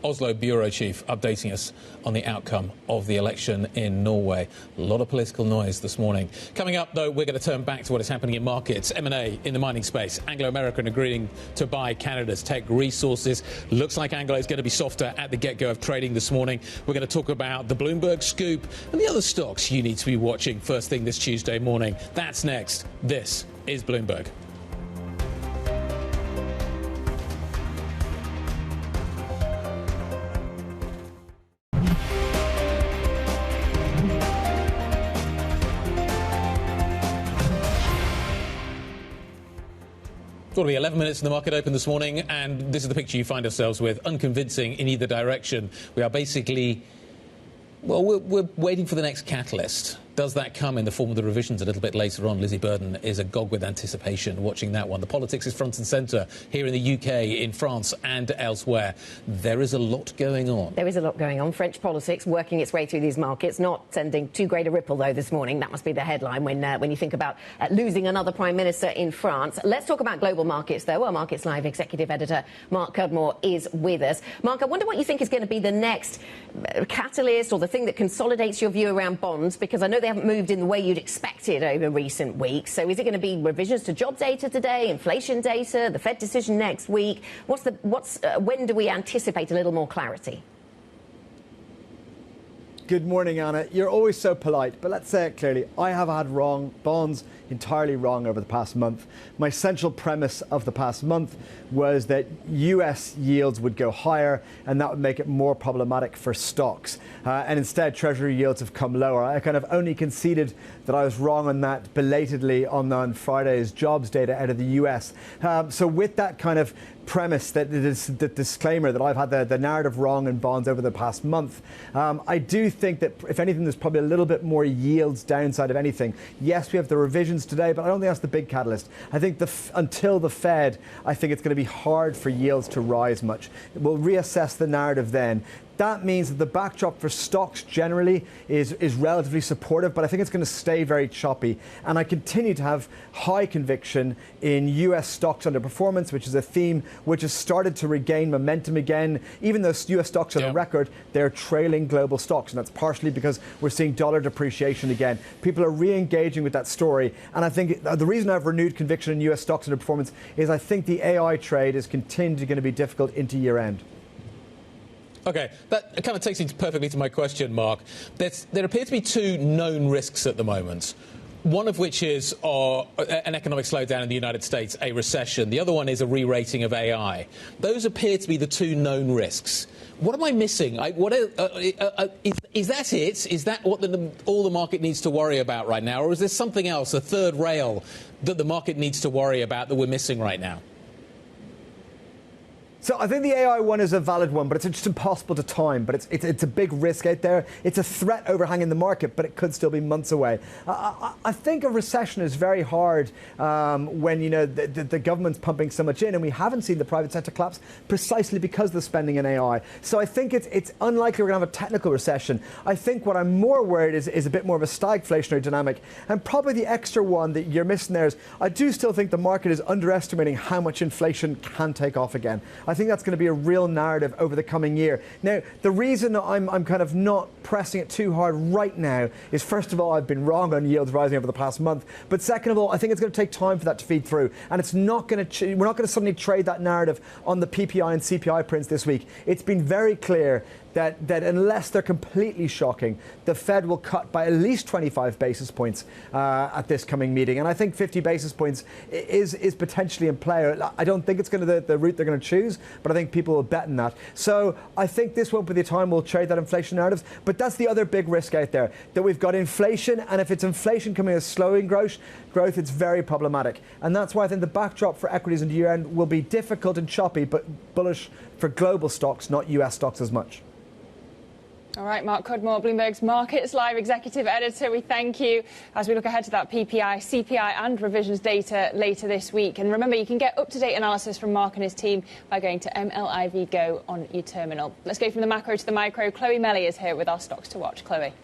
Oslo bureau chief updating us on the outcome of the election in Norway. A lot of political noise this morning. Coming up, though, we're going to turn back to what is happening in markets. M&A in the mining space. Anglo American agreeing to buy Canada's Teck resources. Looks like Anglo is going to be softer at the get-go of trading this morning. We're going to talk about the Bloomberg scoop and the other stocks you need to be watching first thing this Tuesday morning. That's next. This is Bloomberg. It's going to be 11 minutes in the market open this morning, and this is the picture you find ourselves with. Unconvincing in either direction. We are basically, well, we're waiting for the next catalyst. Does that come in the form of the revisions a little bit later on? Lizzy Burden is agog with anticipation watching that one. The politics is front and centre here in the UK, in France and elsewhere. There is a lot going on. There is a lot going on. French politics working its way through these markets, not sending too great a ripple, though, this morning. That must be the headline when you think about losing another Prime Minister in France. Let's talk about global markets, though. Our Markets Live executive editor Mark Cudmore is with us. Mark, I wonder what you think is going to be the next catalyst or the thing that consolidates your view around bonds, because I know they haven't moved in the way you'd expected over recent weeks. So is it going to be revisions to job data today, inflation data, the Fed decision next week? When do we anticipate a little more clarity? Good morning, Anna. You're always so polite, but let's say it clearly. I have had bonds entirely wrong over the past month. My central premise of the past month was that US yields would go higher and that would make it more problematic for stocks. And instead, Treasury yields have come lower. I kind of only conceded that I was wrong on that belatedly on Friday's jobs data out of the US. So with that kind of premise, that it is the disclaimer that I've had the narrative wrong in bonds over the past month, I do think that, if anything, there's probably a little bit more yields downside of anything. Yes, we have the revisions today, but I don't think that's the big catalyst. I think until the Fed, I think it's going to be hard for yields to rise much. We'll reassess the narrative then. That means that the backdrop for stocks generally is relatively supportive, but I think it's going to stay very choppy. And I continue to have high conviction in US stocks underperformance, which is a theme which has started to regain momentum again. Even though US stocks are the record, they're trailing global stocks. And that's partially because we're seeing dollar depreciation again. People are re-engaging with that story. And I think the reason I've renewed conviction in US stocks underperformance is I think the AI trade is continuing to be difficult into year end. OK, that kind of takes me perfectly to my question, Mark. There appear to be two known risks at the moment, one of which is an economic slowdown in the United States, a recession. The other one is a re-rating of AI. Those appear to be the two known risks. What am I missing? Is that it? Is that what all the market needs to worry about right now? Or is there something else, a third rail, that the market needs to worry about that we're missing right now? So I think the AI one is a valid one, but it's just impossible to time. But it's a big risk out there. It's a threat overhanging the market, but it could still be months away. I think a recession is very hard when the government's pumping so much in, and we haven't seen the private sector collapse precisely because of the spending in AI. So I think it's unlikely we're going to have a technical recession. I think what I'm more worried is a bit more of a stagflationary dynamic, and probably the extra one that you're missing there is I do still think the market is underestimating how much inflation can take off again. I think that's going to be a real narrative over the coming year. Now, the reason I'm kind of not pressing it too hard right now is, first of all, I've been wrong on yields rising over the past month. But second of all, I think it's going to take time for that to feed through. And it's not going to we're not going to suddenly trade that narrative on the PPI and CPI prints this week. It's been very clear that unless they're completely shocking, the Fed will cut by at least 25 basis points at this coming meeting. And I think 50 basis points is potentially in play. I don't think it's going to the route they're going to choose, but I think people will bet on that. So I think this won't be the time we'll trade that inflation narrative. But that's the other big risk out there, that we've got inflation. And if it's inflation coming as slowing growth, it's very problematic. And that's why I think the backdrop for equities into year end will be difficult and choppy, but bullish for global stocks, not US stocks as much. All right, Mark Cudmore, Bloomberg's Markets Live executive editor. We thank you as we look ahead to that PPI, CPI and revisions data later this week. And remember, you can get up-to-date analysis from Mark and his team by going to MLIV Go on your terminal. Let's go from the macro to the micro. Chloe Melly is here with our stocks to watch. Chloe.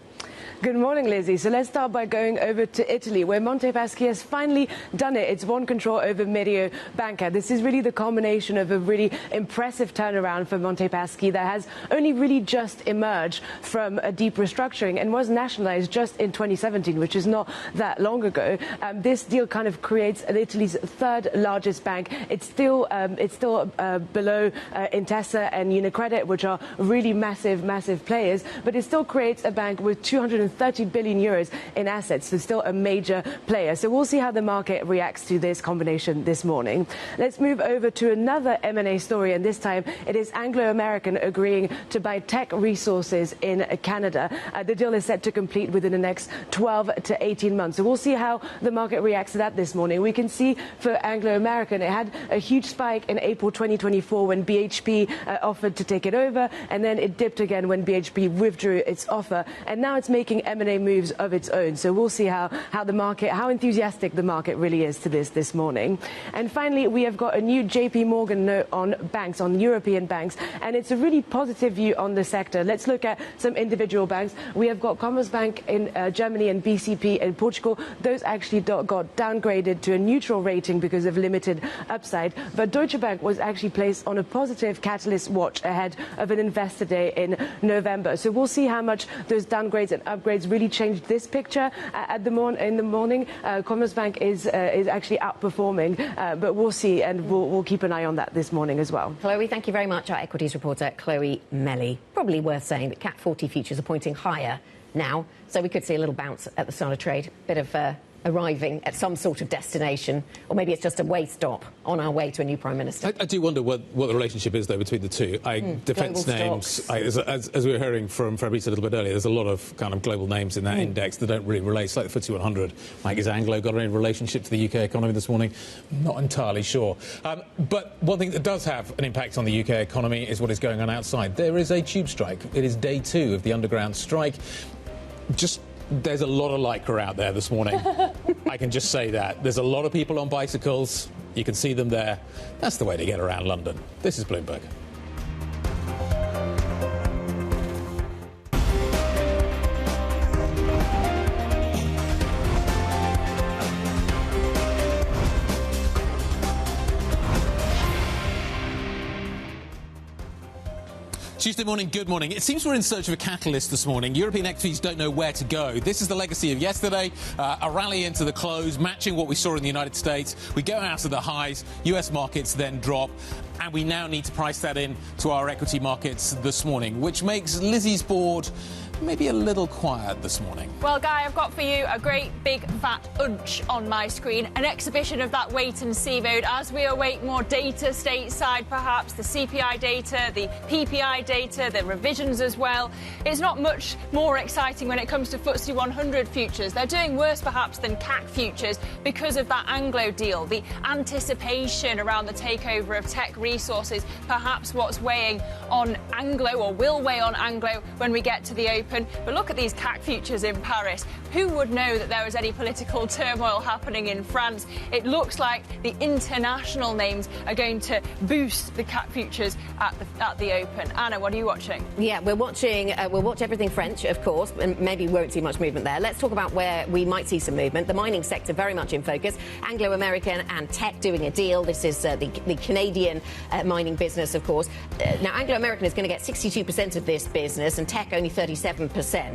Good morning, Lizzie. So let's start by going over to Italy, where Monte Paschi has finally done it. It's won control over Mediobanca. This is really the culmination of a really impressive turnaround for Monte Paschi that has only really just emerged from a deep restructuring and was nationalized just in 2017, which is not that long ago. This deal kind of creates Italy's third largest bank. It's still below Intesa and Unicredit, which are really massive players, but it still creates a bank with 230 billion euros in assets, so still a major player. So we'll see how the market reacts to this combination this morning. Let's move over to another M&A story, and this time it is Anglo American agreeing to buy Teck resources in Canada. The deal is set to complete within the next 12 to 18 months. So we'll see how the market reacts to that this morning. We can see for Anglo American, it had a huge spike in April 2024 when BHP offered to take it over, and then it dipped again when BHP withdrew its offer. And now it's making making M&A moves of its own. So we'll see how enthusiastic the market really is to this morning. And finally, we have got a new JP Morgan note on banks, on European banks, and it's a really positive view on the sector. Let's look at some individual banks. We have got Commerzbank in Germany and BCP in Portugal. Those actually got downgraded to a neutral rating because of limited upside. But Deutsche Bank was actually placed on a positive catalyst watch ahead of an investor day in November. So we'll see how much those downgrades and upgrades really changed this picture in the morning. Commerzbank is actually outperforming, but we'll see, and we'll keep an eye on that this morning as well. Chloe, thank you very much. Our equities reporter, Chloe Melly. Probably worth saying that CAC 40 futures are pointing higher now, so we could see a little bounce at the start of trade, bit of arriving at some sort of destination, or maybe it's just a way stop on our way to a new Prime Minister. I do wonder what the relationship is, though, between the two. Defence names, as we were hearing from Fabrice a little bit earlier, there's a lot of kind of global names in that index that don't really relate. It's like the FTSE 100. Like, is Anglo got any relationship to the UK economy this morning? Not entirely sure. But one thing that does have an impact on the UK economy is what is going on outside. There is a tube strike. It is day 2 of the underground strike. There's a lot of Lycra out there this morning. I can just say that. There's a lot of people on bicycles. You can see them there. That's the way to get around London. This is Bloomberg. Tuesday morning, good morning. It seems we're in search of a catalyst this morning. European equities don't know where to go. This is the legacy of yesterday, a rally into the close, matching what we saw in the United States. We go out of the highs, US markets then drop, and we now need to price that in to our equity markets this morning, which makes Lizzie's board maybe a little quiet this morning. Well, Guy, I've got for you a great big fat unch on my screen, an exhibition of that wait-and-see mode as we await more data stateside, perhaps the CPI data, the PPI data, the revisions as well. It's not much more exciting when it comes to FTSE 100 futures. They're doing worse, perhaps, than CAC futures because of that Anglo deal, the anticipation around the takeover of Teck resources, perhaps what's weighing on Anglo, or will weigh on Anglo when we get to the open. But look at these CAC futures in Paris. Who would know that there was any political turmoil happening in France? It looks like the international names are going to boost the CAC futures at the open. Anna, what are you watching? Yeah, we'll watch everything French, of course, and maybe we won't see much movement there. Let's talk about where we might see some movement. The mining sector very much in focus. Anglo American and Teck doing a deal. This is the Canadian mining business, of course. Now, Anglo American is going to get 62% of this business and Teck only 37%.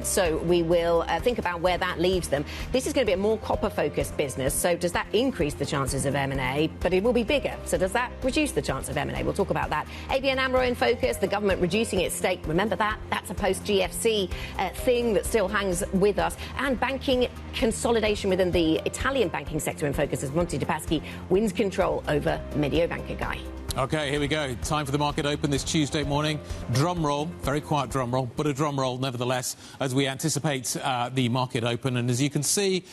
So we will think about where that leaves them. This is going to be a more copper-focused business. So does that increase the chances of M&A? But it will be bigger. So does that reduce the chance of M&A? We'll talk about that. ABN Amro in focus. The government reducing its stake. Remember that? That's a post-GFC thing that still hangs with us. And banking consolidation within the Italian banking sector in focus as Monte Paschi wins control over Mediobanca. Guy. OK, here we go. Time for the market open this Tuesday morning. Drum roll, very quiet drum roll, but a drum roll nevertheless as we anticipate the market open. And as you can see,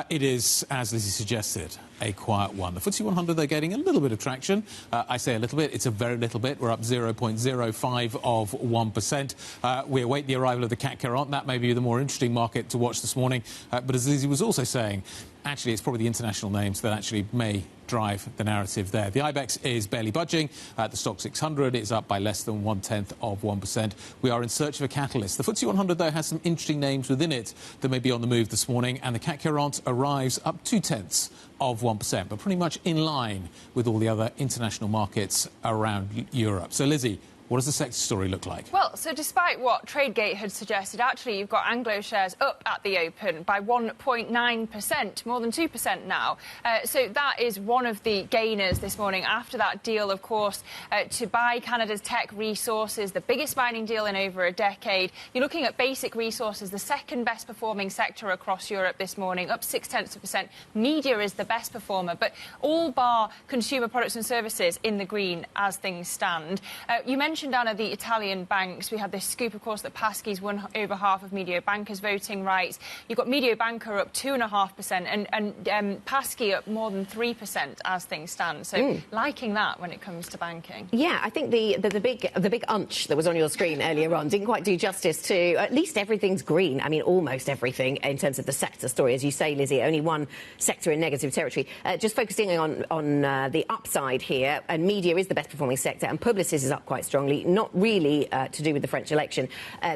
it is, as Lizzie suggested, a quiet one. The FTSE 100, they're getting a little bit of traction. I say a little bit, it's a very little bit. We're up 0.05 of 1%. We await the arrival of the CAC 40. That may be the more interesting market to watch this morning. But as Lizzie was also saying, actually, it's probably the international names that actually may drive the narrative there. The IBEX is barely budging. The Stock 600 is up by less than 1/10 of 1%. We are in search of a catalyst. The FTSE 100, though, has some interesting names within it that may be on the move this morning, and the CAC 40 arrives up 0.2 of 1%, but pretty much in line with all the other international markets around Europe. So, Lizzie, what does the sector story look like? Well, so despite what TradeGate had suggested, actually you've got Anglo shares up at the open by 1.9%, more than 2% now. So that is one of the gainers this morning after that deal, of course, to buy Canada's Teck resources, the biggest mining deal in over a decade. You're looking at basic resources, the second best performing sector across Europe this morning, up 0.6%. Media is the best performer, but all bar consumer products and services in the green as things stand. You mentioned mentioned, Anna, the Italian banks. We had this scoop, of course, that Paschi's won over half of Mediobanca's voting rights. You've got Mediobanca up 2.5% and Paschi up more than 3% as things stand. So liking that when it comes to banking. Yeah, I think the big unch that was on your screen earlier on didn't quite do justice to at least everything's green. I mean, almost everything in terms of the sector story. As you say, Lizzie, only one sector in negative territory. Just focusing on the upside here, and media is the best performing sector, and Publicis is up quite strongly, not really to do with the French election.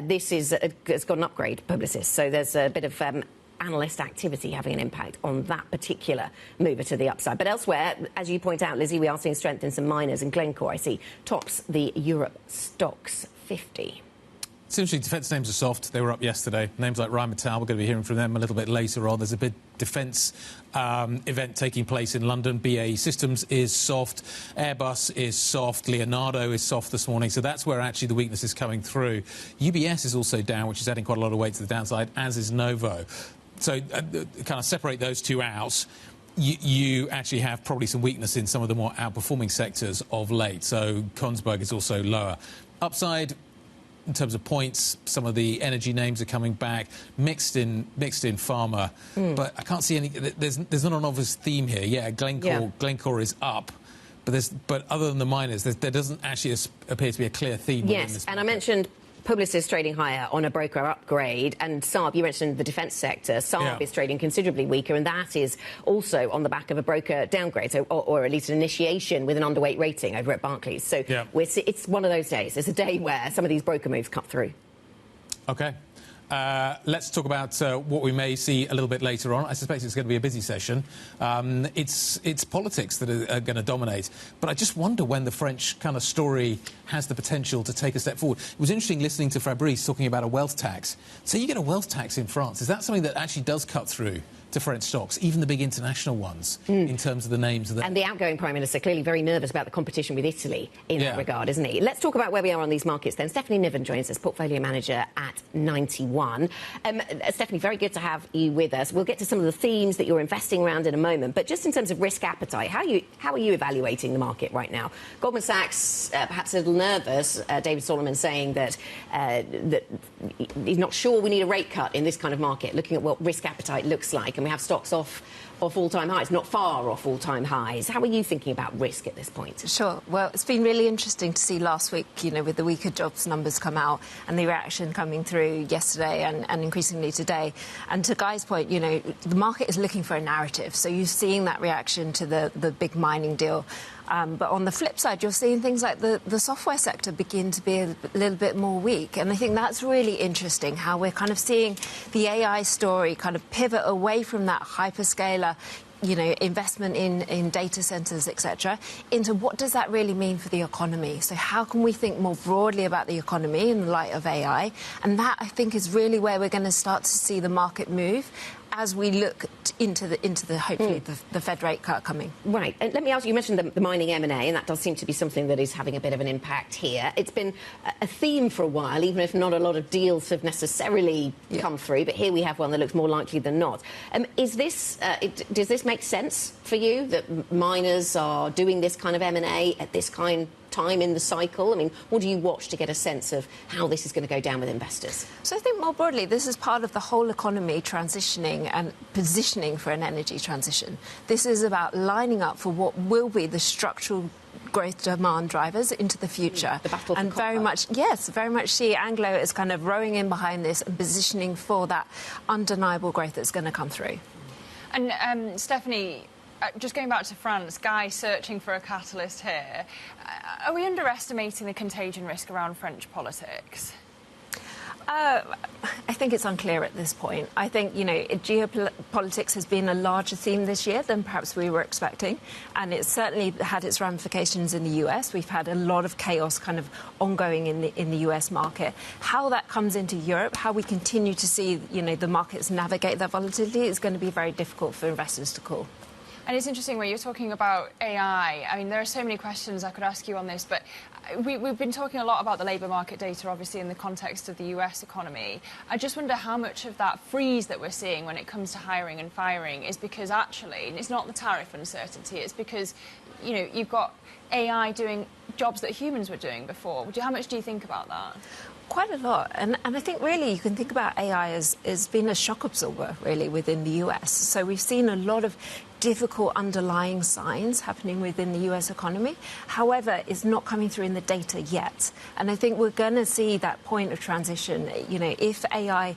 This has got an upgrade, Publicis, so there's a bit of analyst activity having an impact on that particular mover to the upside. But elsewhere, as you point out, Lizzie, we are seeing strength in some miners, and Glencore, I see, tops the Europe Stocks 50. Essentially, defence names are soft. They were up yesterday. Names like Rheinmetall, we're going to be hearing from them a little bit later on. There's a big defence event taking place in London. BAE Systems is soft. Airbus is soft. Leonardo is soft this morning. So that's where actually the weakness is coming through. UBS is also down, which is adding quite a lot of weight to the downside, as is Novo. So kind of separate those two out. You actually have probably some weakness in some of the more outperforming sectors of late. So Kongsberg is also lower. Upside, in terms of points, some of the energy names are coming back, mixed in pharma. But I can't see any. There's not an obvious theme here. Yeah, Glencore is up, but other than the miners, there doesn't actually appear to be a clear theme. Yes, and I mentioned Publicis trading higher on a broker upgrade, and Saab, you mentioned the defence sector. Saab is trading considerably weaker, and that is also on the back of a broker downgrade, or at least an initiation with an underweight rating over at Barclays. So it's one of those days. It's a day where some of these broker moves cut through. OK. Let's talk about what we may see a little bit later on. I suspect it's going to be a busy session. It's politics that are going to dominate. But I just wonder when the French kind of story has the potential to take a step forward. It was interesting listening to Fabrice talking about a wealth tax. So you get a wealth tax in France. Is that something that actually does cut through to French stocks, even the big international ones, in terms of the names of the... And the outgoing Prime Minister clearly very nervous about the competition with Italy in that regard, isn't he? Let's talk about where we are on these markets then. Stephanie Niven joins us, Portfolio Manager at 91. Stephanie, very good to have you with us. We'll get to some of the themes that you're investing around in a moment, but just in terms of risk appetite, how are you evaluating the market right now? Goldman Sachs, perhaps a little nervous, David Solomon saying that he's not sure we need a rate cut in this kind of market, looking at what risk appetite looks like. And we have stocks off all-time highs, not far off all-time highs. How are you thinking about risk at this point? Sure. Well, it's been really interesting to see last week, with the weaker jobs numbers come out and the reaction coming through yesterday and increasingly today. And to Guy's point, the market is looking for a narrative. So you're seeing that reaction to the big mining deal. But on the flip side, you're seeing things like the software sector begin to be a little bit more weak. And I think that's really interesting, how we're kind of seeing the AI story kind of pivot away from that hyperscaler, investment in data centres, etc., into what does that really mean for the economy? So how can we think more broadly about the economy in the light of AI? And that, I think, is really where we're going to start to see the market move as we look into the hopefully the Fed rate cut coming. Right. And let me ask you mentioned the mining M&A, and that does seem to be something that is having a bit of an impact here. It's been a theme for a while, even if not a lot of deals have necessarily come through, but here we have one that looks more likely than not. Does this make sense for you, that miners are doing this kind of M&A at this time in the cycle? I mean, what do you watch to get a sense of how this is going to go down with investors? So I think more broadly, this is part of the whole economy transitioning and positioning for an energy transition. This is about lining up for what will be the structural growth demand drivers into the future. The battle for copper. Very much see Anglo as kind of rowing in behind this and positioning for that undeniable growth that's going to come through. And Stephanie, just going back to France, Guy searching for a catalyst here. Are we underestimating the contagion risk around French politics? I think it's unclear at this point. I think, geopolitics has been a larger theme this year than perhaps we were expecting, and it's certainly had its ramifications in the US. We've had a lot of chaos kind of ongoing in the US market. How that comes into Europe, how we continue to see, the markets navigate that volatility is going to be very difficult for investors to call. And it's interesting when you're talking about AI. I mean, there are so many questions I could ask you on this, but We've been talking a lot about the labour market data, obviously, in the context of the US economy. I just wonder how much of that freeze that we're seeing when it comes to hiring and firing is because actually, it's not the tariff uncertainty, it's because, you know, you've got AI doing jobs that humans were doing before. How much do you think about that? Quite a lot. And I think really you can think about AI as being a shock absorber, really, within the US. So we've seen a lot of difficult underlying signs happening within the US economy. However, it's not coming through in the data yet. And I think we're going to see that point of transition. You know, if AI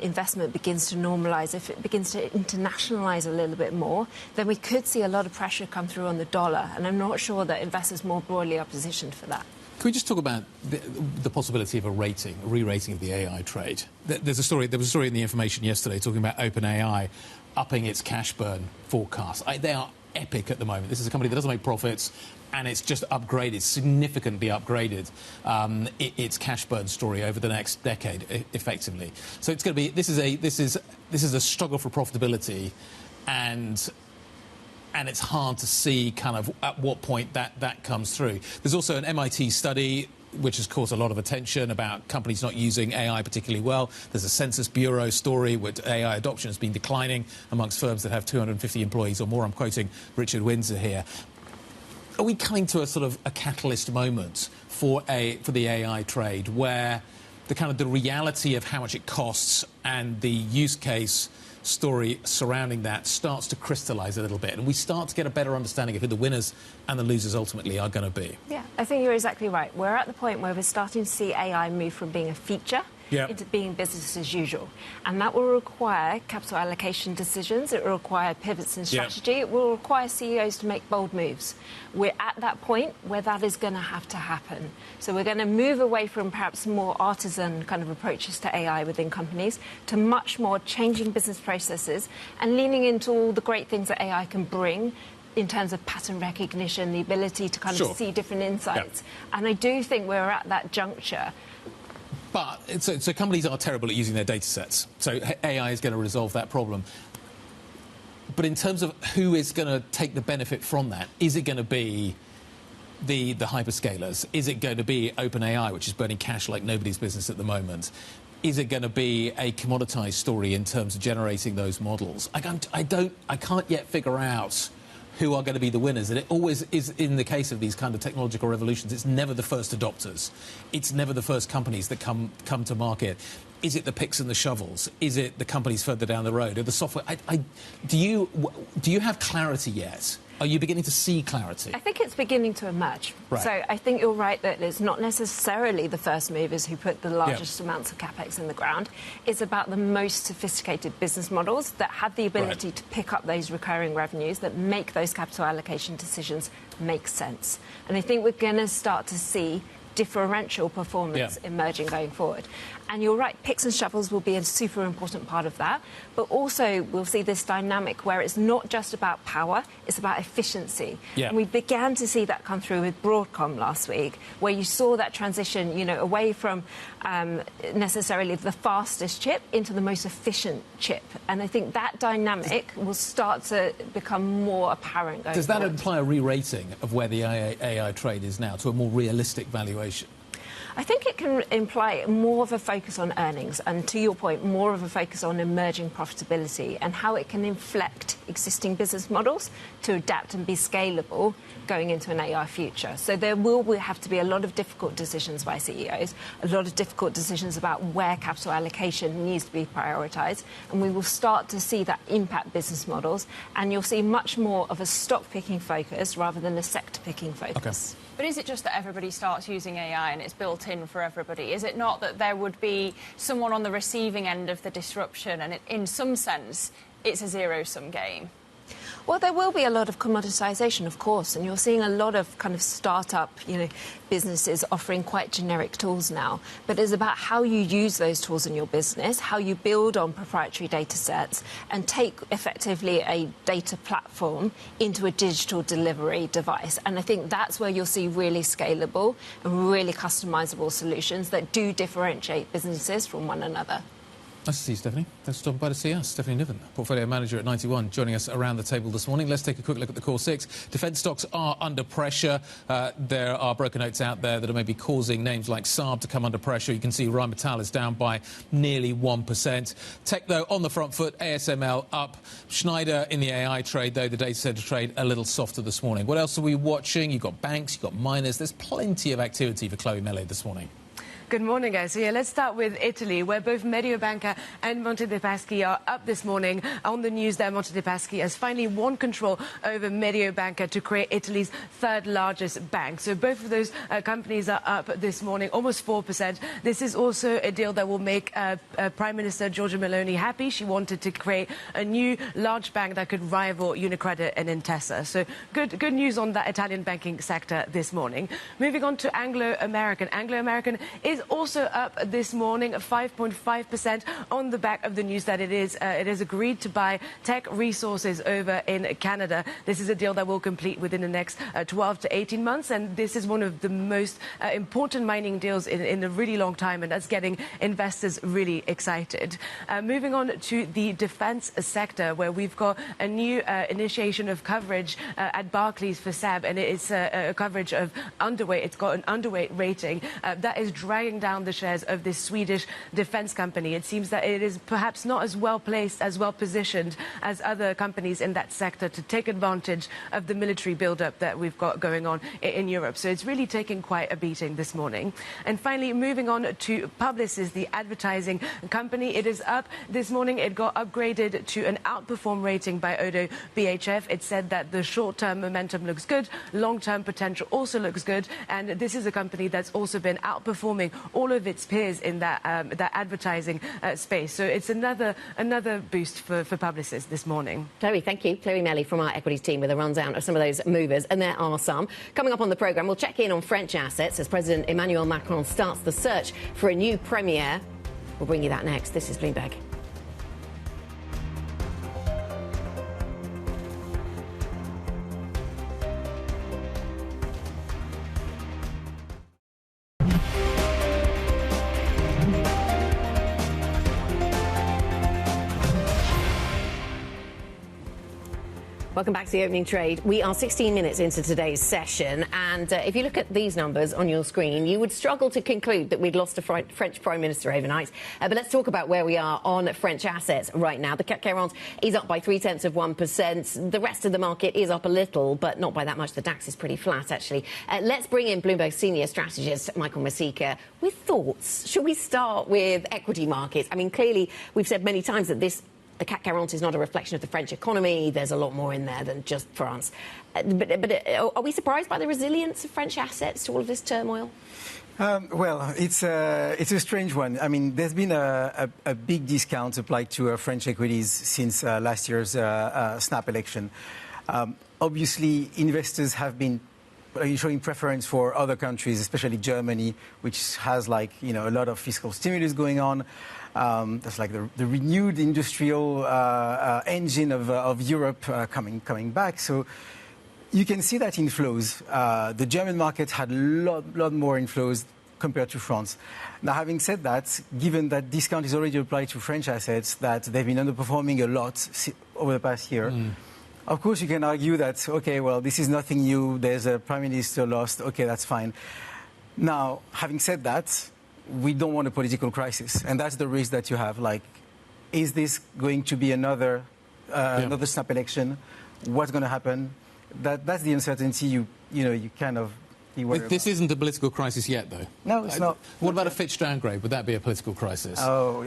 investment begins to normalise, if it begins to internationalise a little bit more, then we could see a lot of pressure come through on the dollar. And I'm not sure that investors more broadly are positioned for that. Can we just talk about the possibility of a re-rating of the AI trade? There was a story in the information yesterday talking about OpenAI upping its cash burn forecast. They are epic at the moment. This is a company that doesn't make profits, and it's just upgraded, significantly upgraded its cash burn story over the next decade, effectively. So it's going to be this is a struggle for profitability, and it's hard to see kind of at what point that comes through. There's also an MIT study which has caused a lot of attention about companies not using AI particularly well. There's a Census Bureau story where AI adoption has been declining amongst firms that have 250 employees or more. I'm quoting Richard Windsor here. Are we coming to a sort of a catalyst moment for the AI trade where the reality of how much it costs and the use case story surrounding that starts to crystallise a little bit, and we start to get a better understanding of who the winners and the losers ultimately are going to be? Yeah, I think you're exactly right. We're at the point where we're starting to see AI move from being a feature into being business as usual. And that will require capital allocation decisions. It will require pivots in strategy. It will require CEOs to make bold moves. We're at that point where that is going to have to happen. So we're going to move away from perhaps more artisan kind of approaches to AI within companies to much more changing business processes and leaning into all the great things that AI can bring in terms of pattern recognition, the ability to kind of see different insights. And I do think we're at that juncture. But so companies are terrible at using their data sets. So AI is going to resolve that problem. But in terms of who is going to take the benefit from that, is it going to be the hyperscalers? Is it going to be OpenAI, which is burning cash like nobody's business at the moment? Is it going to be a commoditized story in terms of generating those models? I can't yet figure out who are going to be the winners. And it always is, in the case of these kind of technological revolutions, it's never the first adopters. It's never the first companies that come to market. Is it the picks and the shovels? Is it the companies further down the road? Or the software? Do you have clarity yet? Are you beginning to see clarity? I think it's beginning to emerge. Right. So I think you're right that it's not necessarily the first movers who put the largest amounts of capex in the ground. It's about the most sophisticated business models that have the ability to pick up those recurring revenues, that make those capital allocation decisions make sense. And I think we're going to start to see differential performance emerging going forward. And you're right, picks and shovels will be a super important part of that. But also we'll see this dynamic where it's not just about power, it's about efficiency. Yeah. And we began to see that come through with Broadcom last week, where you saw that transition, you know, away from necessarily the fastest chip into the most efficient chip. And I think that dynamic will start to become more apparent going Does that forward. imply a re-rating of where the AI trade is now to a more realistic valuation? I think it can imply more of a focus on earnings and, to your point, more of a focus on emerging profitability and how it can inflect existing business models to adapt and be scalable going into an AI future. So there will have to be a lot of difficult decisions by CEOs, a lot of difficult decisions about where capital allocation needs to be prioritised, and we will start to see that impact business models, and you'll see much more of a stock-picking focus rather than a sector-picking focus. Okay. But is it just that everybody starts using AI and it's built in for everybody? Is it not that there would be someone on the receiving end of the disruption and in some sense it's a zero-sum game? Well, there will be a lot of commoditisation, of course, and you're seeing a lot of kind of start-up, businesses offering quite generic tools now. But it's about how you use those tools in your business, how you build on proprietary data sets and take effectively a data platform into a digital delivery device. And I think that's where you'll see really scalable and really customisable solutions that do differentiate businesses from one another. Nice to see you, Stephanie. Thanks for stopping by to see us. Stephanie Niven, Portfolio Manager at 91, joining us around the table this morning. Let's take a quick look at the core six. Defence stocks are under pressure. There are broker notes out there that are maybe causing names like Saab to come under pressure. You can see Rheinmetall is down by nearly 1%. Teck, though, on the front foot. ASML up. Schneider in the AI trade, though, the data centre trade a little softer this morning. What else are we watching? You've got banks, you've got miners. There's plenty of activity for Chloe Mele this morning. Good morning, guys. So, let's start with Italy, where both Mediobanca and Monte dei Paschi are up this morning. On the news there, Monte dei Paschi has finally won control over Mediobanca to create Italy's third largest bank. So both of those companies are up this morning, almost 4%. This is also a deal that will make Prime Minister Giorgia Meloni happy. She wanted to create a new large bank that could rival UniCredit and Intesa. So good news on that Italian banking sector this morning. Moving on to Anglo American. Anglo American is also up this morning, 5.5% on the back of the news that it has agreed to buy Teck resources over in Canada. This is a deal that will complete within the next 12 to 18 months, and this is one of the most important mining deals in a really long time, and that's getting investors really excited. Moving on to the defense sector, where we've got a new initiation of coverage at Barclays for SAB, and it's a coverage of underweight. It's got an underweight rating that is dragging down the shares of this Swedish defence company. It seems that it is perhaps not as well placed, as well positioned as other companies in that sector to take advantage of the military build-up that we've got going on in Europe. So it's really taking quite a beating this morning. And finally, moving on to Publicis, the advertising company. It is up this morning. It got upgraded to an outperform rating by Oddo BHF. It said that the short-term momentum looks good, long-term potential also looks good, and this is a company that's also been outperforming all of its peers in that advertising space. So it's another boost for Publicis this morning. Chloe, thank you. Chloe Mele from our equities team with a rundown of some of those movers, and there are some. Coming up on the programme, we'll check in on French assets as President Emmanuel Macron starts the search for a new premier. We'll bring you that next. This is Bloomberg. Welcome back to the opening trade. We are 16 minutes into today's session, and if you look at these numbers on your screen, you would struggle to conclude that we'd lost a French Prime Minister overnight. But let's talk about where we are on French assets right now. The CAC 40 is up by 0.3%. The rest of the market is up a little, but not by that much. The DAX is pretty flat, actually. Let's bring in Bloomberg senior strategist Michael Masika with thoughts. Should we start with equity markets? I mean, clearly, we've said many times that the CAC 40 is not a reflection of the French economy. There's a lot more in there than just France. But are we surprised by the resilience of French assets to all of this turmoil? Well, it's a strange one. I mean, there's been a big discount applied to French equities since last year's snap election. Obviously, investors have been showing preference for other countries, especially Germany, which has a lot of fiscal stimulus going on. That's like the renewed industrial engine of Europe coming back. So you can see that inflows. The German market had a lot more inflows compared to France. Now, having said that, given that discount is already applied to French assets, that they've been underperforming a lot over the past year, of course you can argue that, okay, well, this is nothing new. There's a prime minister lost. Okay, that's fine. Now, having said that, we don't want a political crisis, and that's the risk that you have. Like, is this going to be another snap election? What's going to happen? That's the uncertainty you kind of be worried about. This isn't a political crisis yet, though. No, it's not. What about a Fitch downgrade? Would that be a political crisis? Oh,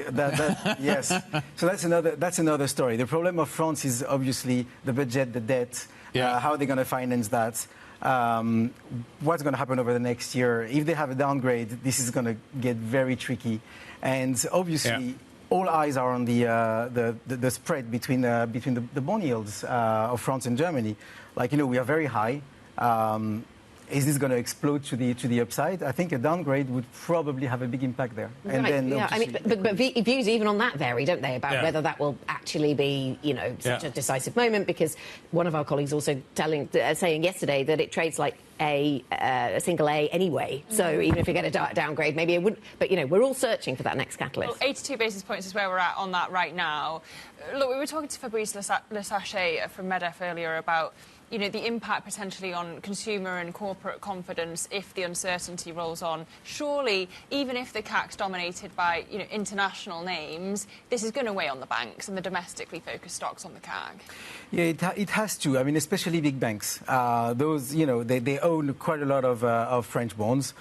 yes. So that's another story. The problem of France is obviously the budget, the debt. How are they going to finance that? What's going to happen over the next year? If they have a downgrade, this is going to get very tricky. And obviously, all eyes are on the spread between the bond yields of France and Germany. We are very high. Is this going to explode to the upside? I think a downgrade would probably have a big impact there. Right. And then, but views even on that vary, don't they, about whether that will actually be, such a decisive moment? Because one of our colleagues also saying yesterday that it trades like a single A anyway. So even if you get a downgrade, maybe it wouldn't. But, we're all searching for that next catalyst. Well, 82 basis points is where we're at on that right now. Look, we were talking to Fabrice Sache from Medef earlier about the impact potentially on consumer and corporate confidence if the uncertainty rolls on. Surely, even if the CAC's dominated by, international names, this is going to weigh on the banks and the domestically focused stocks on the CAC. Yeah, it has to. I mean, especially big banks. Those, they own quite a lot of French bonds.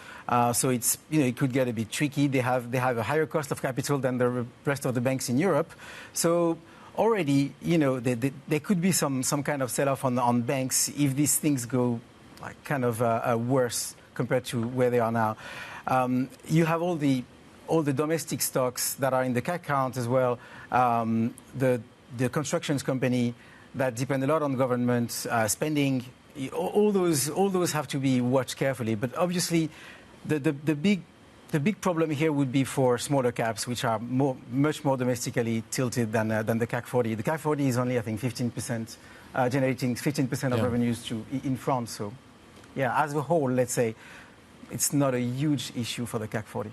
So it's, it could get a bit tricky. They have a higher cost of capital than the rest of the banks in Europe. So already, there could be some kind of sell-off on banks if these things go like kind of worse compared to where they are now. You have all the domestic stocks that are in the CAC count as well. The constructions company that depend a lot on government spending. All those have to be watched carefully. But obviously, the big problem here would be for smaller caps, which are much more domestically tilted than the CAC 40. The CAC 40 is only, I think, 15%, generating 15% of revenues in France. So, yeah, as a whole, let's say, it's not a huge issue for the CAC 40.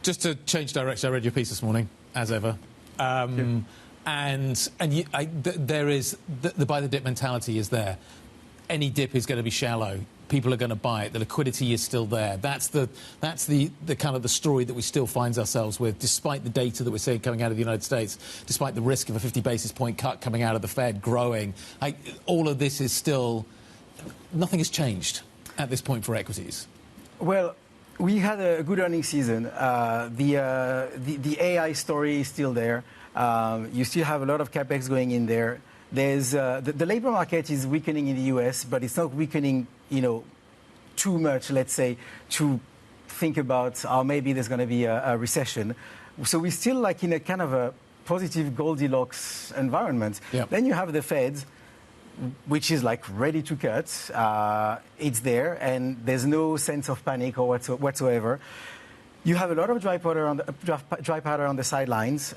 Just to change direction, I read your piece this morning, as ever. There is the buy the dip mentality is there. Any dip is going to be shallow. People are going to buy it. The liquidity is still there. That's the kind of the story that we still find ourselves with, despite the data that we're seeing coming out of the United States, despite the risk of a 50 basis point cut coming out of the Fed growing. All of this is still, nothing has changed at this point for equities. Well, we had a good earnings season. The AI story is still there. You still have a lot of capex going in there. There's the labor market is weakening in the US, but it's not weakening, too much, let's say, to think about maybe there's going to be a recession. So we're still like in a kind of a positive Goldilocks environment. Yep. Then you have the Fed, which is like ready to cut. It's there, and there's no sense of panic or whatsoever. You have a lot of dry powder on the sidelines.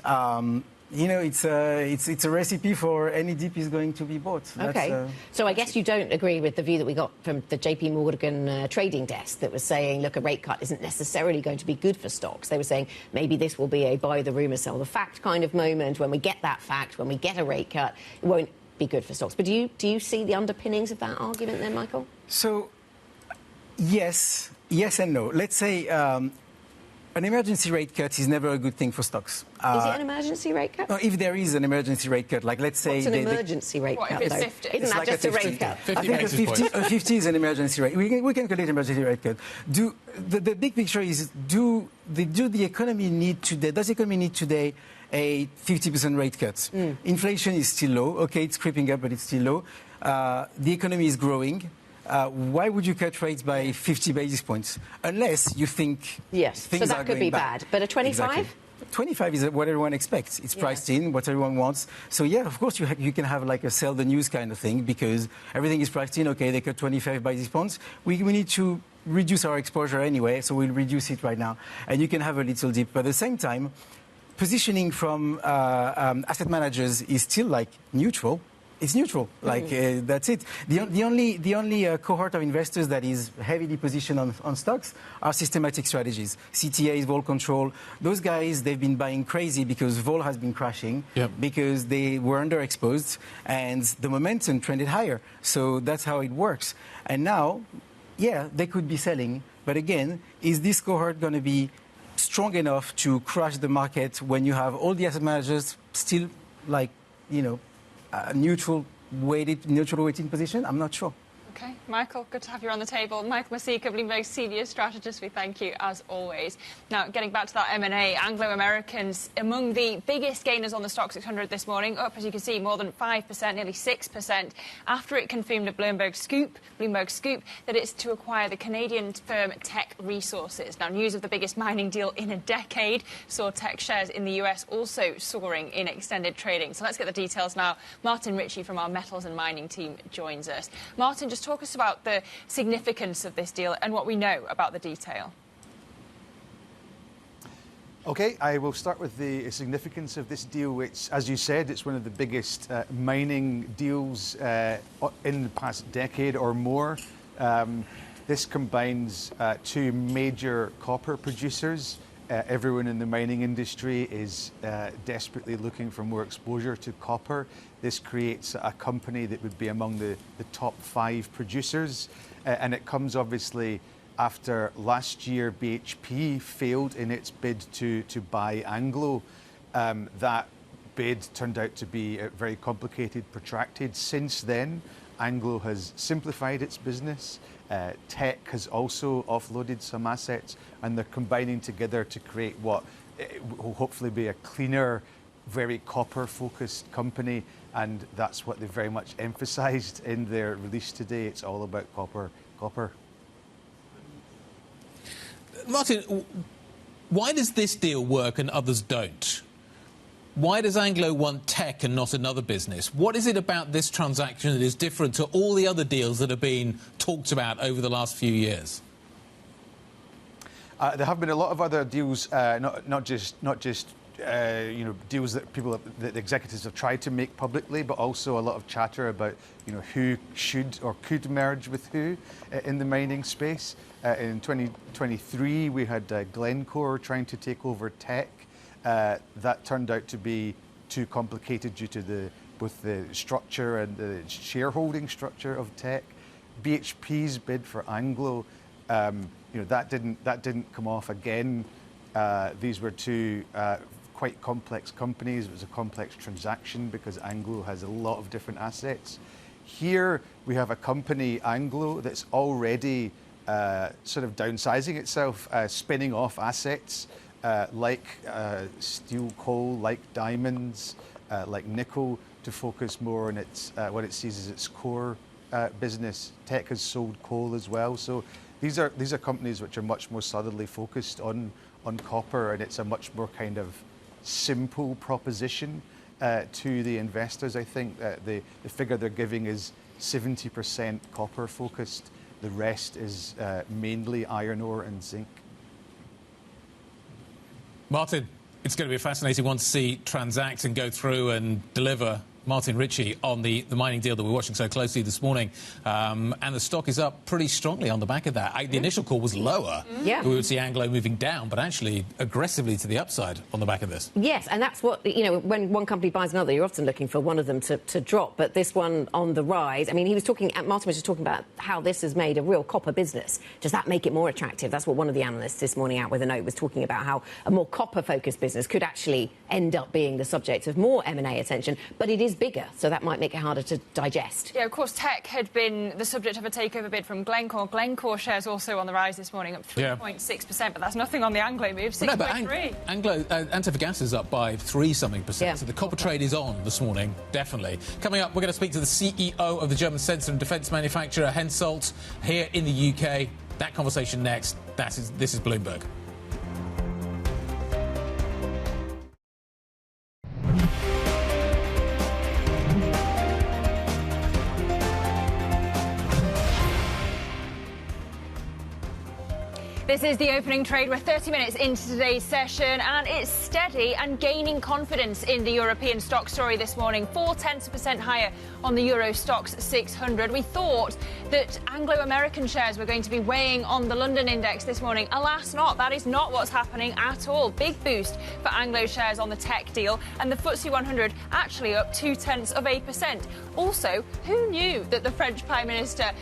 It's a recipe for any dip is going to be bought. Okay. So I guess you don't agree with the view that we got from the JP Morgan trading desk that was saying, look, a rate cut isn't necessarily going to be good for stocks. They were saying maybe this will be a buy the rumour, sell the fact kind of moment. When we get that fact, when we get a rate cut, it won't be good for stocks. But do you see the underpinnings of that argument then, Michael? So, yes and no. Let's say an emergency rate cut is never a good thing for stocks. Is it an emergency rate cut? No, if there is an emergency rate cut, like let's say... What's an emergency rate cut, though? Isn't that just a rate cut? I think a 50 is an emergency rate. We can call it emergency rate cut. The big picture is, does the economy need today a 50% rate cut? Inflation is still low. Okay, it's creeping up, but it's still low. The economy is growing. Why would you cut rates by 50 basis points? Unless you think things are going bad. So that could be bad. But a 25? Exactly. 25 is what everyone expects. It's priced in, what everyone wants. So, yeah, of course, you can have like a sell the news kind of thing because everything is priced in. Okay, they cut 25 basis points. We need to reduce our exposure anyway, so we'll reduce it right now. And you can have a little dip. But at the same time, positioning from asset managers is still like neutral. It's neutral, that's it. The only cohort of investors that is heavily positioned on stocks are systematic strategies. CTAs, vol control, those guys, they've been buying crazy because vol has been crashing, because they were underexposed, and the momentum trended higher. So that's how it works. And now, yeah, they could be selling, but again, is this cohort going to be strong enough to crash the market when you have all the asset managers still neutral weighting position? I'm not sure. Okay, Michael, good to have you on the table. Michael Masika, Bloomberg senior strategist, we thank you as always. Now, getting back to that M&A, Anglo Americans among the biggest gainers on the Stock 600 this morning, up, as you can see, more than 5%, nearly 6%, after it confirmed a Bloomberg scoop, that it's to acquire the Canadian firm Teck Resources. Now, news of the biggest mining deal in a decade saw Teck shares in the US also soaring in extended trading. So let's get the details now. Martin Ritchie from our metals and mining team joins us. Martin, just talk us about the significance of this deal and what we know about the detail. OK, I will start with the significance of this deal, which, as you said, it's one of the biggest mining deals in the past decade or more. This combines two major copper producers. Everyone in the mining industry is desperately looking for more exposure to copper. This creates a company that would be among the top 5 producers. And it comes obviously after last year BHP failed in its bid to buy Anglo. That bid turned out to be very complicated, protracted. Since then, Anglo has simplified its business. Teck has also offloaded some assets, and they're combining together to create what will hopefully be a cleaner, very copper-focused company, and that's what they very much emphasised in their release today. It's all about copper. Martin, why does this deal work and others don't? Why does Anglo want Teck and not another business? What is it about this transaction that is different to all the other deals that have been talked about over the last few years? There have been a lot of other deals, not just deals that that executives have tried to make publicly, but also a lot of chatter about who should or could merge with who in the mining space. In 2023, we had Glencore trying to take over Teck. That turned out to be too complicated due to both the structure and the shareholding structure of Teck. BHP's bid for Anglo, that didn't come off again. These were two quite complex companies. It was a complex transaction because Anglo has a lot of different assets. Here we have a company, Anglo, that's already sort of downsizing itself, spinning off assets. Like steel, coal, like diamonds, like nickel, to focus more on its what it sees as its core business. Teck has sold coal as well, so these are companies which are much more solidly focused on copper, and it's a much more kind of simple proposition to the investors. I think the figure they're giving is 70% copper focused. The rest is mainly iron ore and zinc. Martin, it's going to be a fascinating one to see transact and go through and deliver. Martin Ritchie on the mining deal that we're watching so closely this morning. And the stock is up pretty strongly on the back of that. The initial call was lower. Yeah. We would see Anglo moving down, but actually aggressively to the upside on the back of this. Yes, and that's what, when one company buys another, you're often looking for one of them to drop. But this one on the rise, I mean, Martin was just talking about how this has made a real copper business. Does that make it more attractive? That's what one of the analysts this morning out with a note was talking about, how a more copper-focused business could actually end up being the subject of more M&A attention. But it is bigger, so that might make it harder to digest. Yeah, of course, Teck had been the subject of a takeover bid from Glencore. Glencore shares also on the rise this morning, up 3.6%, but that's nothing on the Anglo move, 6.3%. No, but Anglo, Antofagasta is up by 3-something percent. Yeah. So the copper trade is on this morning, definitely. Coming up, we're going to speak to the CEO of the German sensor and defence manufacturer Hensoldt here in the UK. That conversation next. This is Bloomberg. This is the opening trade. We're 30 minutes into today's session, and it's steady and gaining confidence in the European stock story this morning. 0.4% higher on the Euro Stoxx 600. We thought that Anglo American shares were going to be weighing on the London index this morning. Alas not. That is not what's happening at all. Big boost for Anglo shares on the Teck deal, and the FTSE 100 actually up 0.2%. Also, who knew that the French Prime Minister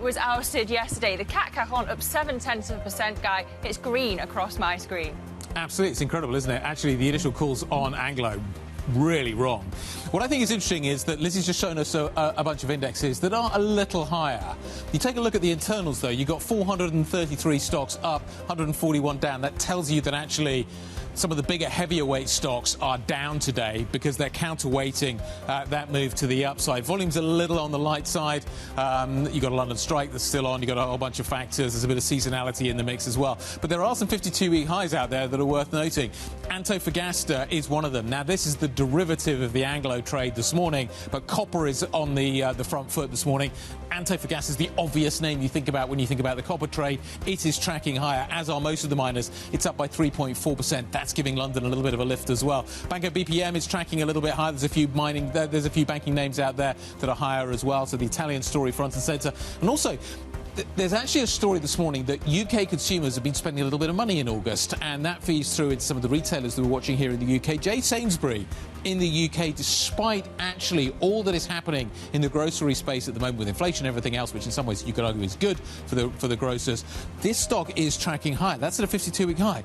was ousted yesterday? The CAC Cajon up 0.7%. Guy, it's green across my screen. Absolutely, it's incredible, isn't it? Actually, the initial calls on Anglo really wrong. What I think is interesting is that Lizzie's just shown us a bunch of indexes that are a little higher. You take a look at the internals, though. You've got 433 stocks up, 141 down. That tells you that actually some of the bigger, heavier weight stocks are down today because they're counterweighting that move to the upside. Volume's a little on the light side. You've got a London strike that's still on. You've got a whole bunch of factors. There's a bit of seasonality in the mix as well. But there are some 52-week highs out there that are worth noting. Antofagasta is one of them. Now, this is the derivative of the Anglo trade this morning, but copper is on the front foot this morning. Antofagasta is the obvious name you think about when you think about the copper trade. It is tracking higher, as are most of the miners. It's up by 3.4%. That's giving London a little bit of a lift as well. Banco BPM is tracking a little bit higher. There's a few banking names out there that are higher as well. So the Italian story front and centre. And also, There's actually a story this morning that UK consumers have been spending a little bit of money in August, and that feeds through into some of the retailers that we're watching here in the UK. J. Sainsbury in the UK, despite actually all that is happening in the grocery space at the moment with inflation and everything else, which in some ways you could argue is good for the grocers, this stock is tracking higher. That's at a 52-week high.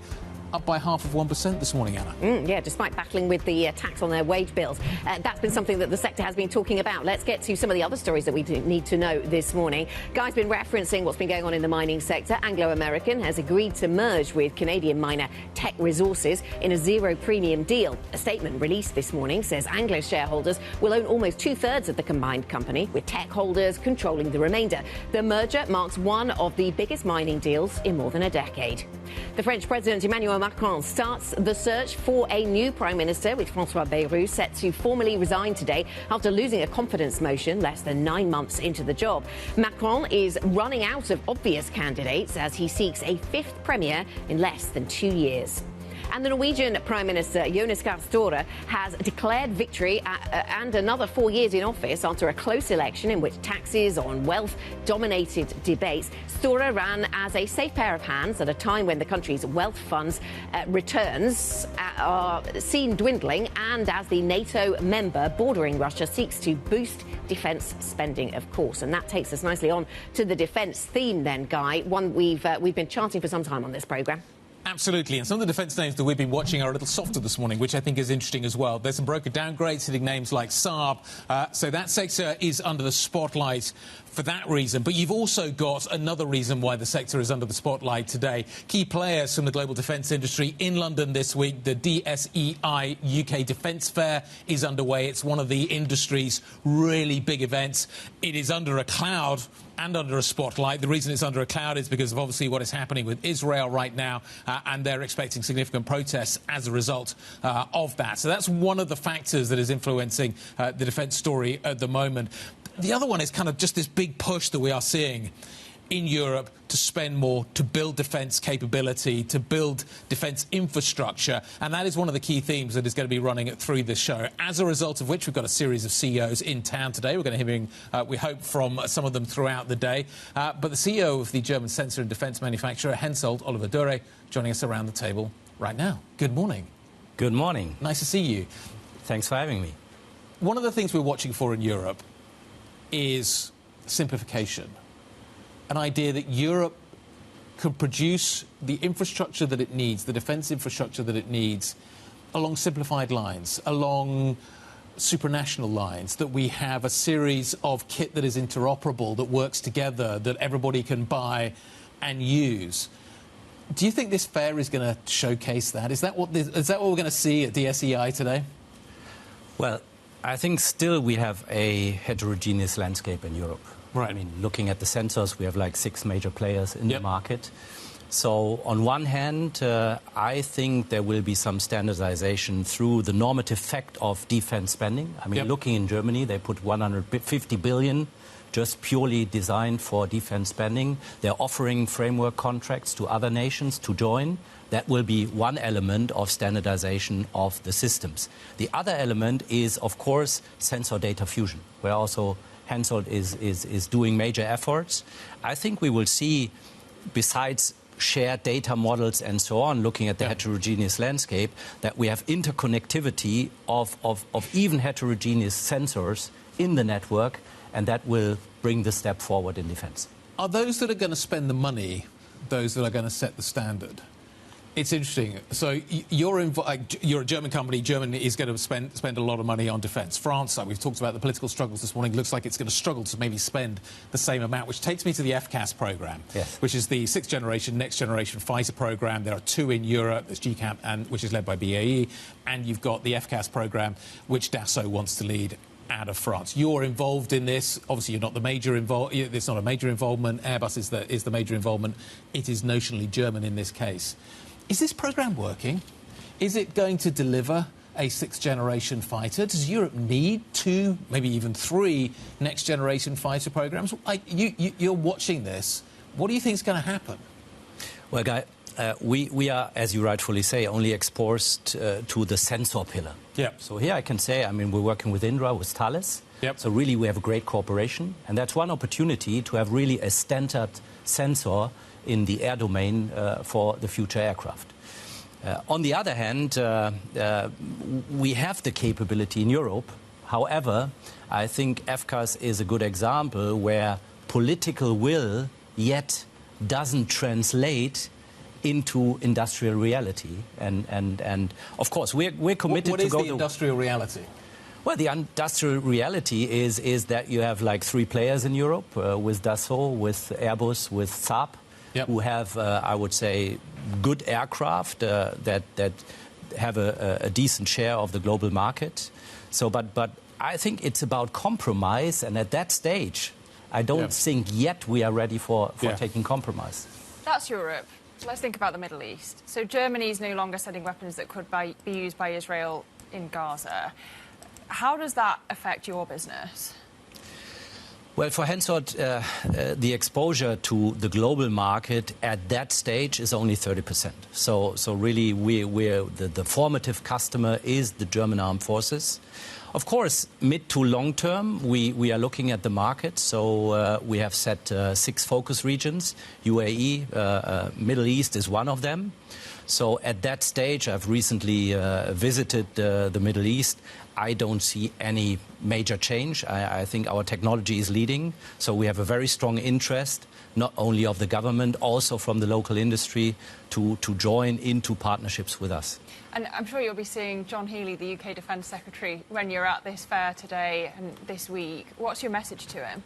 Up by 0.5% this morning, Anna. Yeah, despite battling with the tax on their wage bills. That's been something that the sector has been talking about. Let's get to some of the other stories that we need to know this morning. Guy's been referencing what's been going on in the mining sector. Anglo American has agreed to merge with Canadian miner Teck Resources in a zero-premium deal. A statement released this morning says Anglo shareholders will own almost two-thirds of the combined company, with Teck holders controlling the remainder. The merger marks one of the biggest mining deals in more than a decade. The French President Emmanuel Macron starts the search for a new Prime Minister, with François Bayrou set to formally resign today after losing a confidence motion less than 9 months into the job. Macron is running out of obvious candidates as he seeks a fifth premier in less than 2 years. And the Norwegian Prime Minister Jonas Gahr Støre has declared victory and another 4 years in office after a close election in which taxes on wealth dominated debates. Støre ran as a safe pair of hands at a time when the country's wealth funds returns are seen dwindling, and as the NATO member bordering Russia seeks to boost defence spending, of course. And that takes us nicely on to the defence theme then, Guy, one we've been charting for some time on this programme. Absolutely, and some of the defence names that we've been watching are a little softer this morning, which I think is interesting as well. There's some broker downgrades hitting names like Saab, so that sector is under the spotlight for that reason. But you've also got another reason why the sector is under the spotlight today. Key players from the global defence industry in London this week. The DSEI UK Defence Fair is underway. It's one of the industry's really big events. It is under a cloud and under a spotlight. The reason it's under a cloud is because of obviously what is happening with Israel right now, and they're expecting significant protests as a result of that. So that's one of the factors that is influencing the defence story at the moment. The other one is kind of just this big push that we are seeing in Europe to spend more, to build defence capability, to build defence infrastructure, and that is one of the key themes that is going to be running through this show, as a result of which we've got a series of CEOs in town today. We're going to hear, we hope, from some of them throughout the day. But the CEO of the German sensor and defence manufacturer, Hensoldt, Oliver Dürre, joining us around the table right now. Good morning. Good morning. Nice to see you. Thanks for having me. One of the things we're watching for in Europe is simplification. An idea that Europe could produce the infrastructure that it needs, the defence infrastructure that it needs, along simplified lines, along supranational lines, that we have a series of kit that is interoperable, that works together, that everybody can buy and use. Do you think this fair is going to showcase that? Is that what we're going to see at DSEI today? Well, I think still we have a heterogeneous landscape in Europe. Right. I mean, looking at the sensors, we have like 6 major players in the market. So on one hand, I think there will be some standardization through the normative fact of defense spending. I mean, looking in Germany, they put 150 billion just purely designed for defense spending. They're offering framework contracts to other nations to join. That will be one element of standardization of the systems. The other element is, of course, sensor data fusion, where also Hensoldt is doing major efforts. I think we will see, besides shared data models and so on, looking at the heterogeneous landscape, that we have interconnectivity of even heterogeneous sensors in the network, and that will bring the step forward in defense. Are those that are going to spend the money those that are going to set the standard? It's interesting. So you're a German company. Germany is going to spend a lot of money on defence. France, we've talked about the political struggles this morning, looks like it's going to struggle to maybe spend the same amount, which takes me to the FCAS programme, which is the next generation fighter programme. There are 2 in Europe. There's GCAP, which is led by BAE, and you've got the FCAS programme, which Dassault wants to lead out of France. You're involved in this. Obviously, you're not the major it's not a major involvement. Airbus is the major involvement. It is notionally German in this case. Is this programme working? Is it going to deliver a 6th-generation fighter? Does Europe need 2, maybe even 3 next-generation fighter programmes? You're watching this. What do you think is going to happen? Well, Guy, we are, as you rightfully say, only exposed to the sensor pillar. Yeah. So here I can say, I mean, we're working with Indra, with Thales. Yep. So really we have a great cooperation, and that's one opportunity to have really a standard sensor in the air domain for the future aircraft. On the other hand, we have the capability in Europe. However, I think FCAS is a good example where political will yet doesn't translate into industrial reality. And of course, we're committed what to is go the industrial reality? Well, the industrial reality is that you have like 3 players in Europe with Dassault, with Airbus, with Saab, who have, I would say, good aircraft that have a decent share of the global market. So, but I think it's about compromise, and at that stage, I don't think yet we are ready for taking compromise. That's Europe. Let's think about the Middle East. So Germany is no longer sending weapons that could be used by Israel in Gaza. How does that affect your business? Well, for Hensoldt, the exposure to the global market at that stage is only 30%. So really, the formative customer is the German armed forces. Of course, mid to long term, we are looking at the market. So we have set 6 focus regions. UAE, Middle East is one of them. So at that stage, I've recently visited the Middle East. I don't see any major change. I think our technology is leading. So we have a very strong interest, not only of the government, also from the local industry, to join into partnerships with us. And I'm sure you'll be seeing John Healey, the UK Defence Secretary, when you're at this fair today and this week. What's your message to him?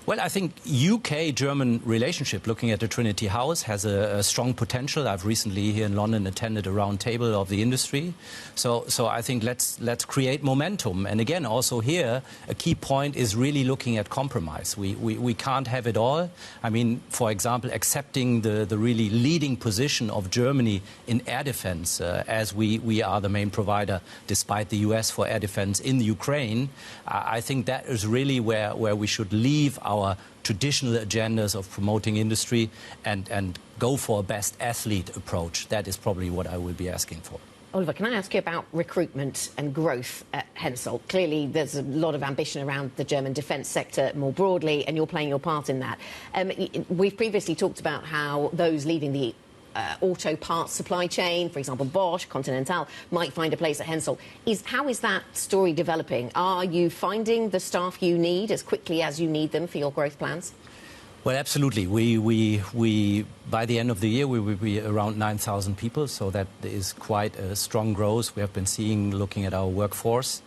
Well, I think UK-German relationship, looking at the Trinity House, has a strong potential. I've recently here in London attended a round table of the industry. So I think let's create momentum. And again, also here, a key point is really looking at compromise. We can't have it all. I mean, for example, accepting the really leading position of Germany in air defense, as we are the main provider, despite the US, for air defense in the Ukraine. I think that is really where we should leave our traditional agendas of promoting industry and go for a best athlete approach. That is probably what I will be asking for. Oliver, can I ask you about recruitment and growth at Hensoldt? Clearly, there's a lot of ambition around the German defence sector more broadly, and you're playing your part in that. We've previously talked about how those leading the auto parts supply chain, for example, Bosch, Continental, might find a place at Hensoldt. How is that story developing? Are you finding the staff you need as quickly as you need them for your growth plans? Well, absolutely. We by the end of the year, we will be around 9,000 people, so that is quite a strong growth we have been seeing looking at our workforce.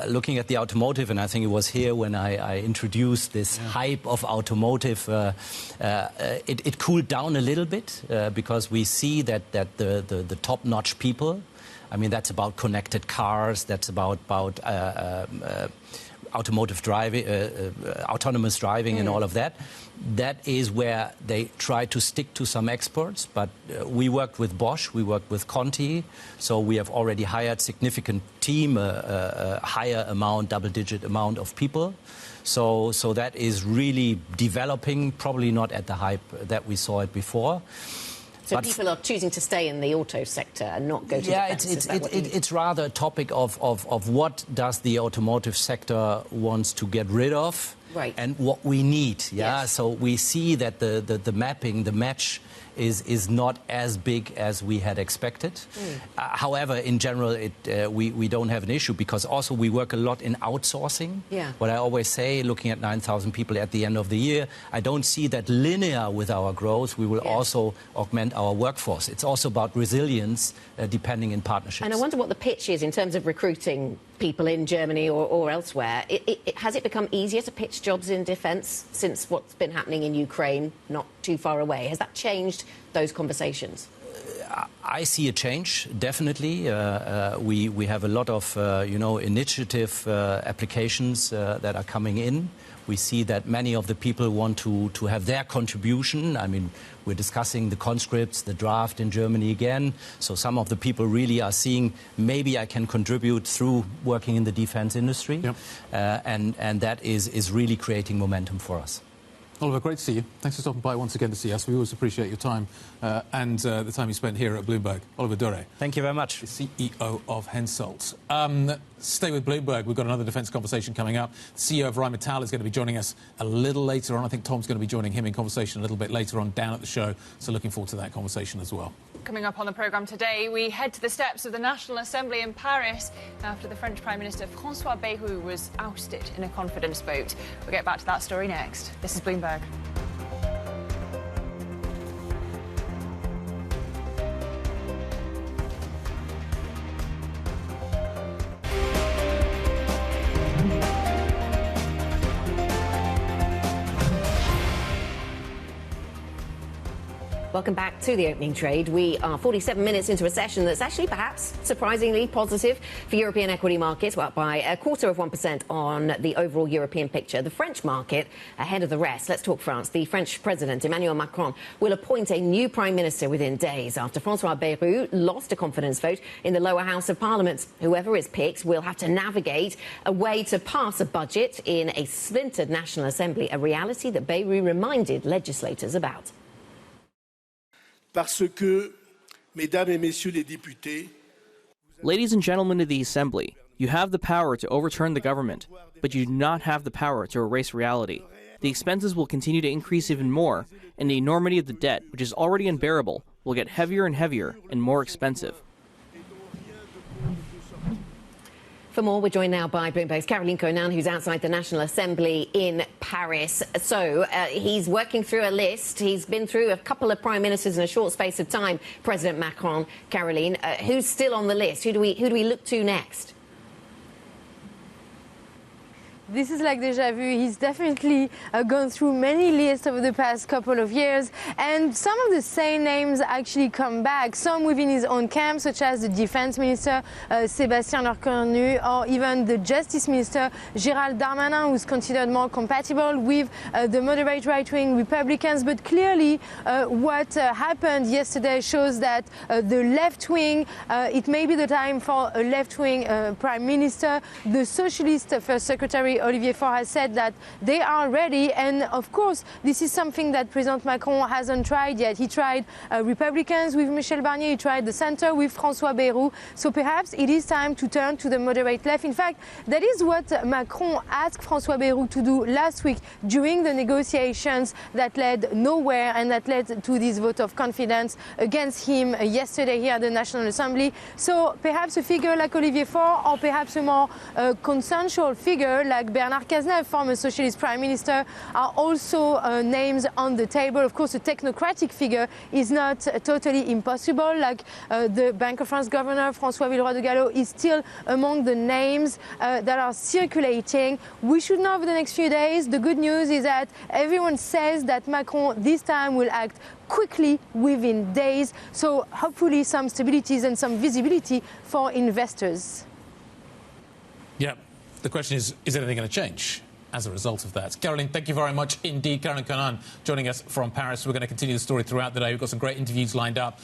Looking at the automotive, and I think it was here when I introduced this hype of automotive, it cooled down a little bit because we see that the top-notch people, I mean, that's about connected cars, that's about automotive driving, autonomous driving and all of that. That is where they try to stick to some experts. But we worked with Bosch, we worked with Conti, so we have already hired significant team, a higher amount, double-digit amount of people. So that is really developing, probably not at the hype that we saw it before. So people are choosing to stay in the auto sector and not go to defence? It's rather a topic of what does the automotive sector wants to get rid of, right, and what we need. Yeah, so we see that the mapping, the match is not as big as we had expected. However, in general, we don't have an issue because also we work a lot in outsourcing. Yeah. What I always say, looking at 9,000 people at the end of the year, I don't see that linear with our growth. We will also augment our workforce. It's also about resilience, depending in partnerships. And I wonder what the pitch is in terms of recruiting people in Germany or elsewhere. Has it become easier to pitch jobs in defence since what's been happening in Ukraine not too far away? Has that changed those conversations? I see a change, definitely. We have a lot of, initiative applications that are coming in. We see that many of the people want to have their contribution. I mean, we're discussing the conscripts, the draft in Germany again. So some of the people really are seeing maybe I can contribute through working in the defense industry. Yep. And that is really creating momentum for us. Oliver, great to see you. Thanks for stopping by once again to see us. We always appreciate your time and the time you spent here at Bloomberg. Oliver Dore. Thank you very much. The CEO of Hensoldt. Stay with Bloomberg. We've got another defence conversation coming up. The CEO of Rheinmetall is going to be joining us a little later on. I think Tom's going to be joining him in conversation a little bit later on down at the show. So looking forward to that conversation as well. Coming up on the programme today, we head to the steps of the National Assembly in Paris after the French Prime Minister François Bayrou was ousted in a confidence vote. We'll get back to that story next. This is Bloomberg. Welcome back to the opening trade. We are 47 minutes into a session that's actually perhaps surprisingly positive for European equity markets, well, by 0.25% on the overall European picture. The French market ahead of the rest. Let's talk France. The French President Emmanuel Macron will appoint a new Prime Minister within days after François Bayrou lost a confidence vote in the lower house of Parliament. Whoever is picked will have to navigate a way to pass a budget in a splintered National Assembly, a reality that Bayrou reminded legislators about. Parce que, mesdames et messieurs les députés, Ladies and gentlemen of the Assembly, you have the power to overturn the government, but you do not have the power to erase reality. The expenses will continue to increase even more, and the enormity of the debt, which is already unbearable, will get heavier and heavier and more expensive. For more, we're joined now by Bloomberg's Caroline Conan, who's outside the National Assembly in Paris. So he's working through a list. He's been through a couple of prime ministers in a short space of time. President Macron, Caroline, who's still on the list? Who do we look to next? This is like déjà vu. He's definitely gone through many lists over the past couple of years, and some of the same names actually come back, some within his own camp, such as the Defense Minister, Sébastien Lecornu, or even the Justice Minister, Gérald Darmanin, who's considered more compatible with the moderate right-wing Republicans. But clearly, what happened yesterday shows that the left-wing, it may be the time for a left-wing Prime Minister. The Socialist First Secretary Olivier Faure has said that they are ready, and of course this is something that President Macron hasn't tried yet. He tried Republicans with Michel Barnier, he tried the centre with François Bayrou, so perhaps it is time to turn to the moderate left. In fact, that is what Macron asked François Bayrou to do last week during the negotiations that led nowhere and that led to this vote of confidence against him yesterday here at the National Assembly. So perhaps a figure like Olivier Faure, or perhaps a more consensual figure like Bernard Cazeneuve, former Socialist Prime Minister, are also names on the table. Of course, a technocratic figure is not totally impossible, like the Bank of France Governor François Villeroy de Galhau is still among the names that are circulating. We should know over the next few days. The good news is that everyone says that Macron this time will act quickly within days, so hopefully some stabilities and some visibility for investors. Yeah. The question is anything going to change as a result of that? Caroline, thank you very much indeed. Caroline Conan joining us from Paris. We're going to continue the story throughout the day. We've got some great interviews lined up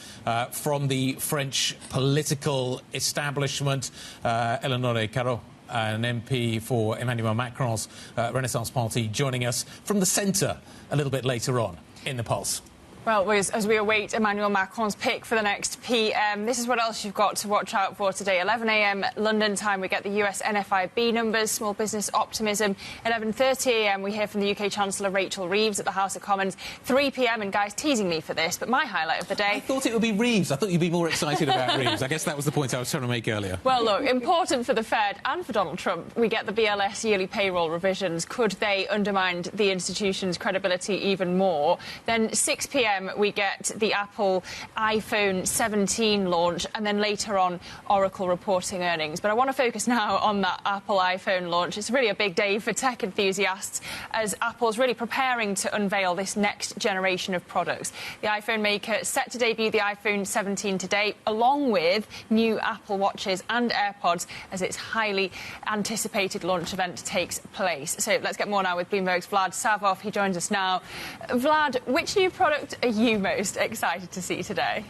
from the French political establishment. Eleonore Carrot, an MP for Emmanuel Macron's Renaissance Party, joining us from the centre a little bit later on in the Pulse. Well, as we await Emmanuel Macron's pick for the next PM, this is what else you've got to watch out for today. 11 a.m. London time, we get the US NFIB numbers, small business optimism. 11:30 a.m. we hear from the UK Chancellor Rachel Reeves at the House of Commons. 3 p.m. and guys teasing me for this, but my highlight of the day... I thought it would be Reeves. I thought you'd be more excited about Reeves. I guess that was the point I was trying to make earlier. Well, look, important for the Fed and for Donald Trump, we get the BLS yearly payroll revisions. Could they undermine the institution's credibility even more? Then 6 p.m. we get the Apple iPhone 17 launch, and then later on Oracle reporting earnings. But I want to focus now on that Apple iPhone launch. It's really a big day for tech enthusiasts as Apple's really preparing to unveil this next generation of products. The iPhone maker set to debut the iPhone 17 today, along with new Apple Watches and AirPods, as its highly anticipated launch event takes place. So let's get more now with Bloomberg's Vlad Savov. He joins us now. Vlad, which new product are you most excited to see today?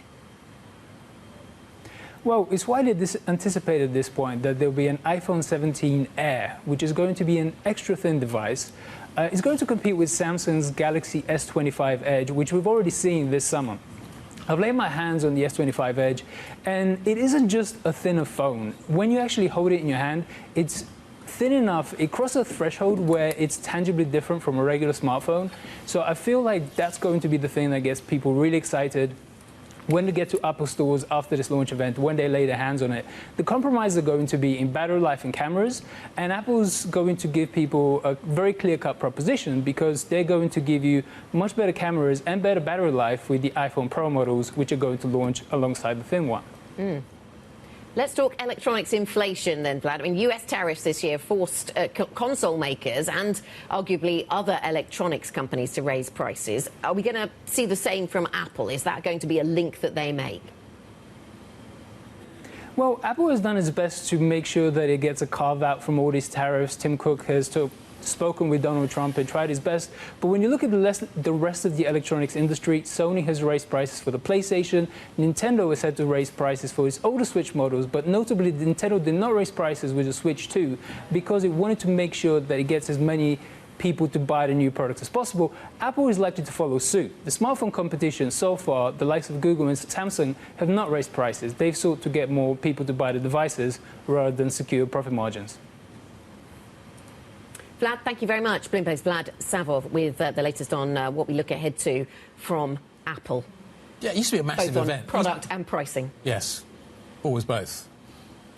Well, it's widely anticipated at this point that there'll be an iPhone 17 Air, which is going to be an extra thin device It's going to compete with Samsung's Galaxy S25 Edge, which we've already seen this summer. I've laid my hands on the S25 Edge, and it isn't just a thinner phone. When you actually hold it in your hand, it's thin enough, it crosses a threshold where it's tangibly different from a regular smartphone. So I feel like that's going to be the thing that gets people really excited when they get to Apple stores after this launch event, when they lay their hands on it. The compromises are going to be in battery life and cameras, and Apple's going to give people a very clear-cut proposition because they're going to give you much better cameras and better battery life with the iPhone Pro models, which are going to launch alongside the thin one. Let's talk electronics inflation then, Vlad. I mean, US tariffs this year forced console makers and arguably other electronics companies to raise prices. Are we going to see the same from Apple? Is that going to be a link that they make? Well, Apple has done its best to make sure that it gets a carve-out from all these tariffs. Tim Cook has spoken with Donald Trump and tried his best. But when you look at the rest of the electronics industry, Sony has raised prices for the PlayStation. Nintendo has had to raise prices for its older Switch models. But notably, Nintendo did not raise prices with the Switch 2 because it wanted to make sure that it gets as many people to buy the new product as possible. Apple is likely to follow suit. The smartphone competition so far, the likes of Google and Samsung, have not raised prices. They've sought to get more people to buy the devices rather than secure profit margins. Vlad, thank you very much. Bloomberg's Vlad Savov with the latest on what we look ahead to from Apple. Yeah, it used to be a massive both on event. Product and pricing. Yes, always both.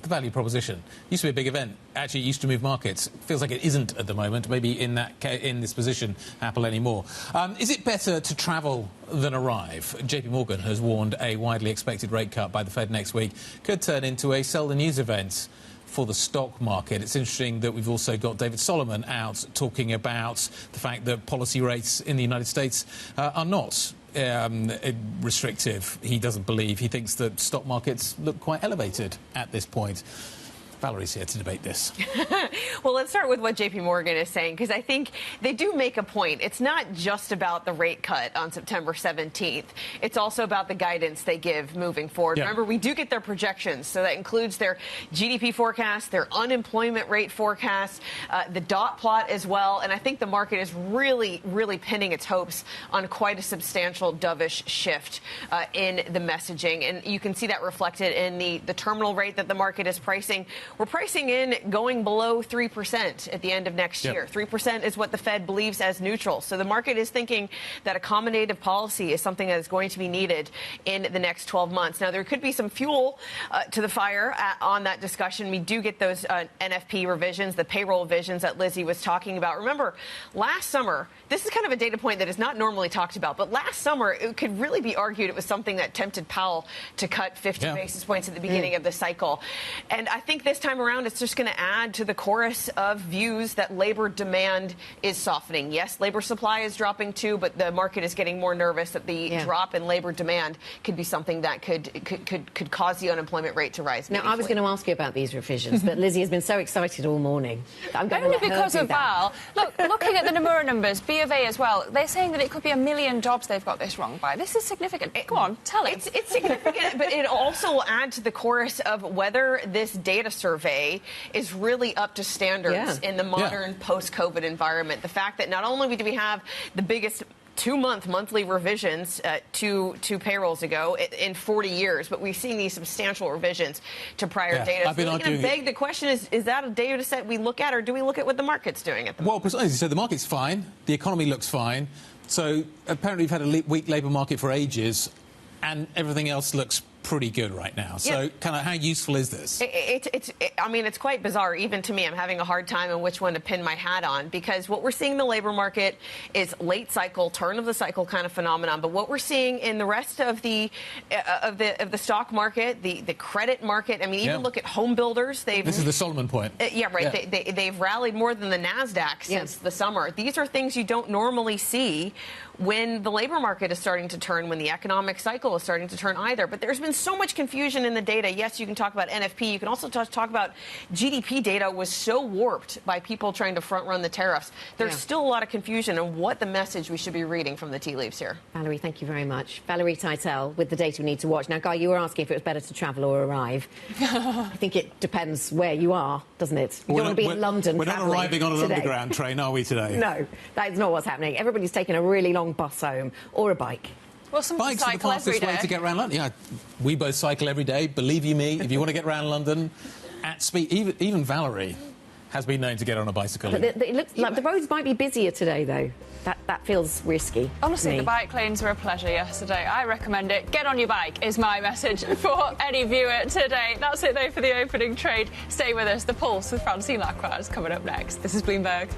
The value proposition used to be a big event. Actually, it used to move markets. Feels like it isn't at the moment. Maybe in this position, Apple anymore. Is it better to travel than arrive? JP Morgan has warned a widely expected rate cut by the Fed next week could turn into a sell the news event for the stock market. It's interesting that we've also got David Solomon out talking about the fact that policy rates in the United States are not restrictive. He doesn't believe. He thinks that stock markets look quite elevated at this point. Valerie's here to debate this. Well, let's start with what JP Morgan is saying, because I think they do make a point. It's not just about the rate cut on September 17th. It's also about the guidance they give moving forward. Yeah. Remember, we do get their projections, so that includes their GDP forecast, their unemployment rate forecast, the dot plot as well. And I think the market is really, really pinning its hopes on quite a substantial dovish shift in the messaging. And you can see that reflected in the terminal rate that the market is pricing. We're pricing in going below 3% at the end of next year. 3% is what the Fed believes as neutral. So the market is thinking that accommodative policy is something that is going to be needed in the next 12 months. Now, there could be some fuel to the fire on that discussion. We do get those NFP revisions, the payroll revisions that Lizzy was talking about. Remember, last summer, this is kind of a data point that is not normally talked about, but last summer, it could really be argued it was something that tempted Powell to cut 50 basis points at the beginning of the cycle. And I think this time around, it's just going to add to the chorus of views that labor demand is softening. Yes, labor supply is dropping too, but the market is getting more nervous that the drop in labor demand could be something that could cause the unemployment rate to rise. Now, I was going to ask you about these revisions, but Lizzy has been so excited all morning. I'm going Only to let because her do of that. Val. Look, looking at the Nomura numbers, B of A as well, they're saying that it could be 1 million jobs they've got this wrong by. This is significant. Go on, tell it. It's significant, but it also will add to the chorus of whether this data survey is really up to standards in the modern post-COVID environment. The fact that not only do we have the biggest monthly revisions to payrolls ago in 40 years, but we've seen these substantial revisions to prior data. I've been arguing to beg the question is that a data set we look at, or do we look at what the market's doing at the moment? Well, precisely. So the market's fine. The economy looks fine. So apparently we've had a weak labour market for ages, and everything else looks pretty good right now. So kind of how useful is this? I mean, it's quite bizarre. Even to me, I'm having a hard time on which one to pin my hat on, because what we're seeing in the labor market is late cycle, turn of the cycle kind of phenomenon. But what we're seeing in the rest of the stock market, the credit market, I mean, even look at home builders. This is the Solomon point. They've rallied more than the NASDAQ since the summer. These are things you don't normally see when the labor market is starting to turn, when the economic cycle is starting to turn either. But there's been been so much confusion in the data. Yes, you can talk about NFP. You can also talk about GDP data was so warped by people trying to front-run the tariffs. There's still a lot of confusion on what the message we should be reading from the tea leaves here. Valerie, thank you very much. Valerie Teitel with the data we need to watch. Now, Guy, you were asking if it was better to travel or arrive. I think it depends where you are, doesn't it? You don't want to be in London. We're not arriving on an underground train, are we, today? No, that is not what's happening. Everybody's taking a really long bus home or a bike. Well, some bikes are the fastest way to get around London. Yeah, we both cycle every day. Believe you me, if you want to get around London at speed, even Valerie has been known to get on a bicycle. But it looks like the roads might be busier today, though. That feels risky. Honestly, the bike lanes were a pleasure yesterday. I recommend it. Get on your bike is my message for any viewer today. That's it, though, for the opening trade. Stay with us. The Pulse with Francine Lacroix is coming up next. This is Bloomberg.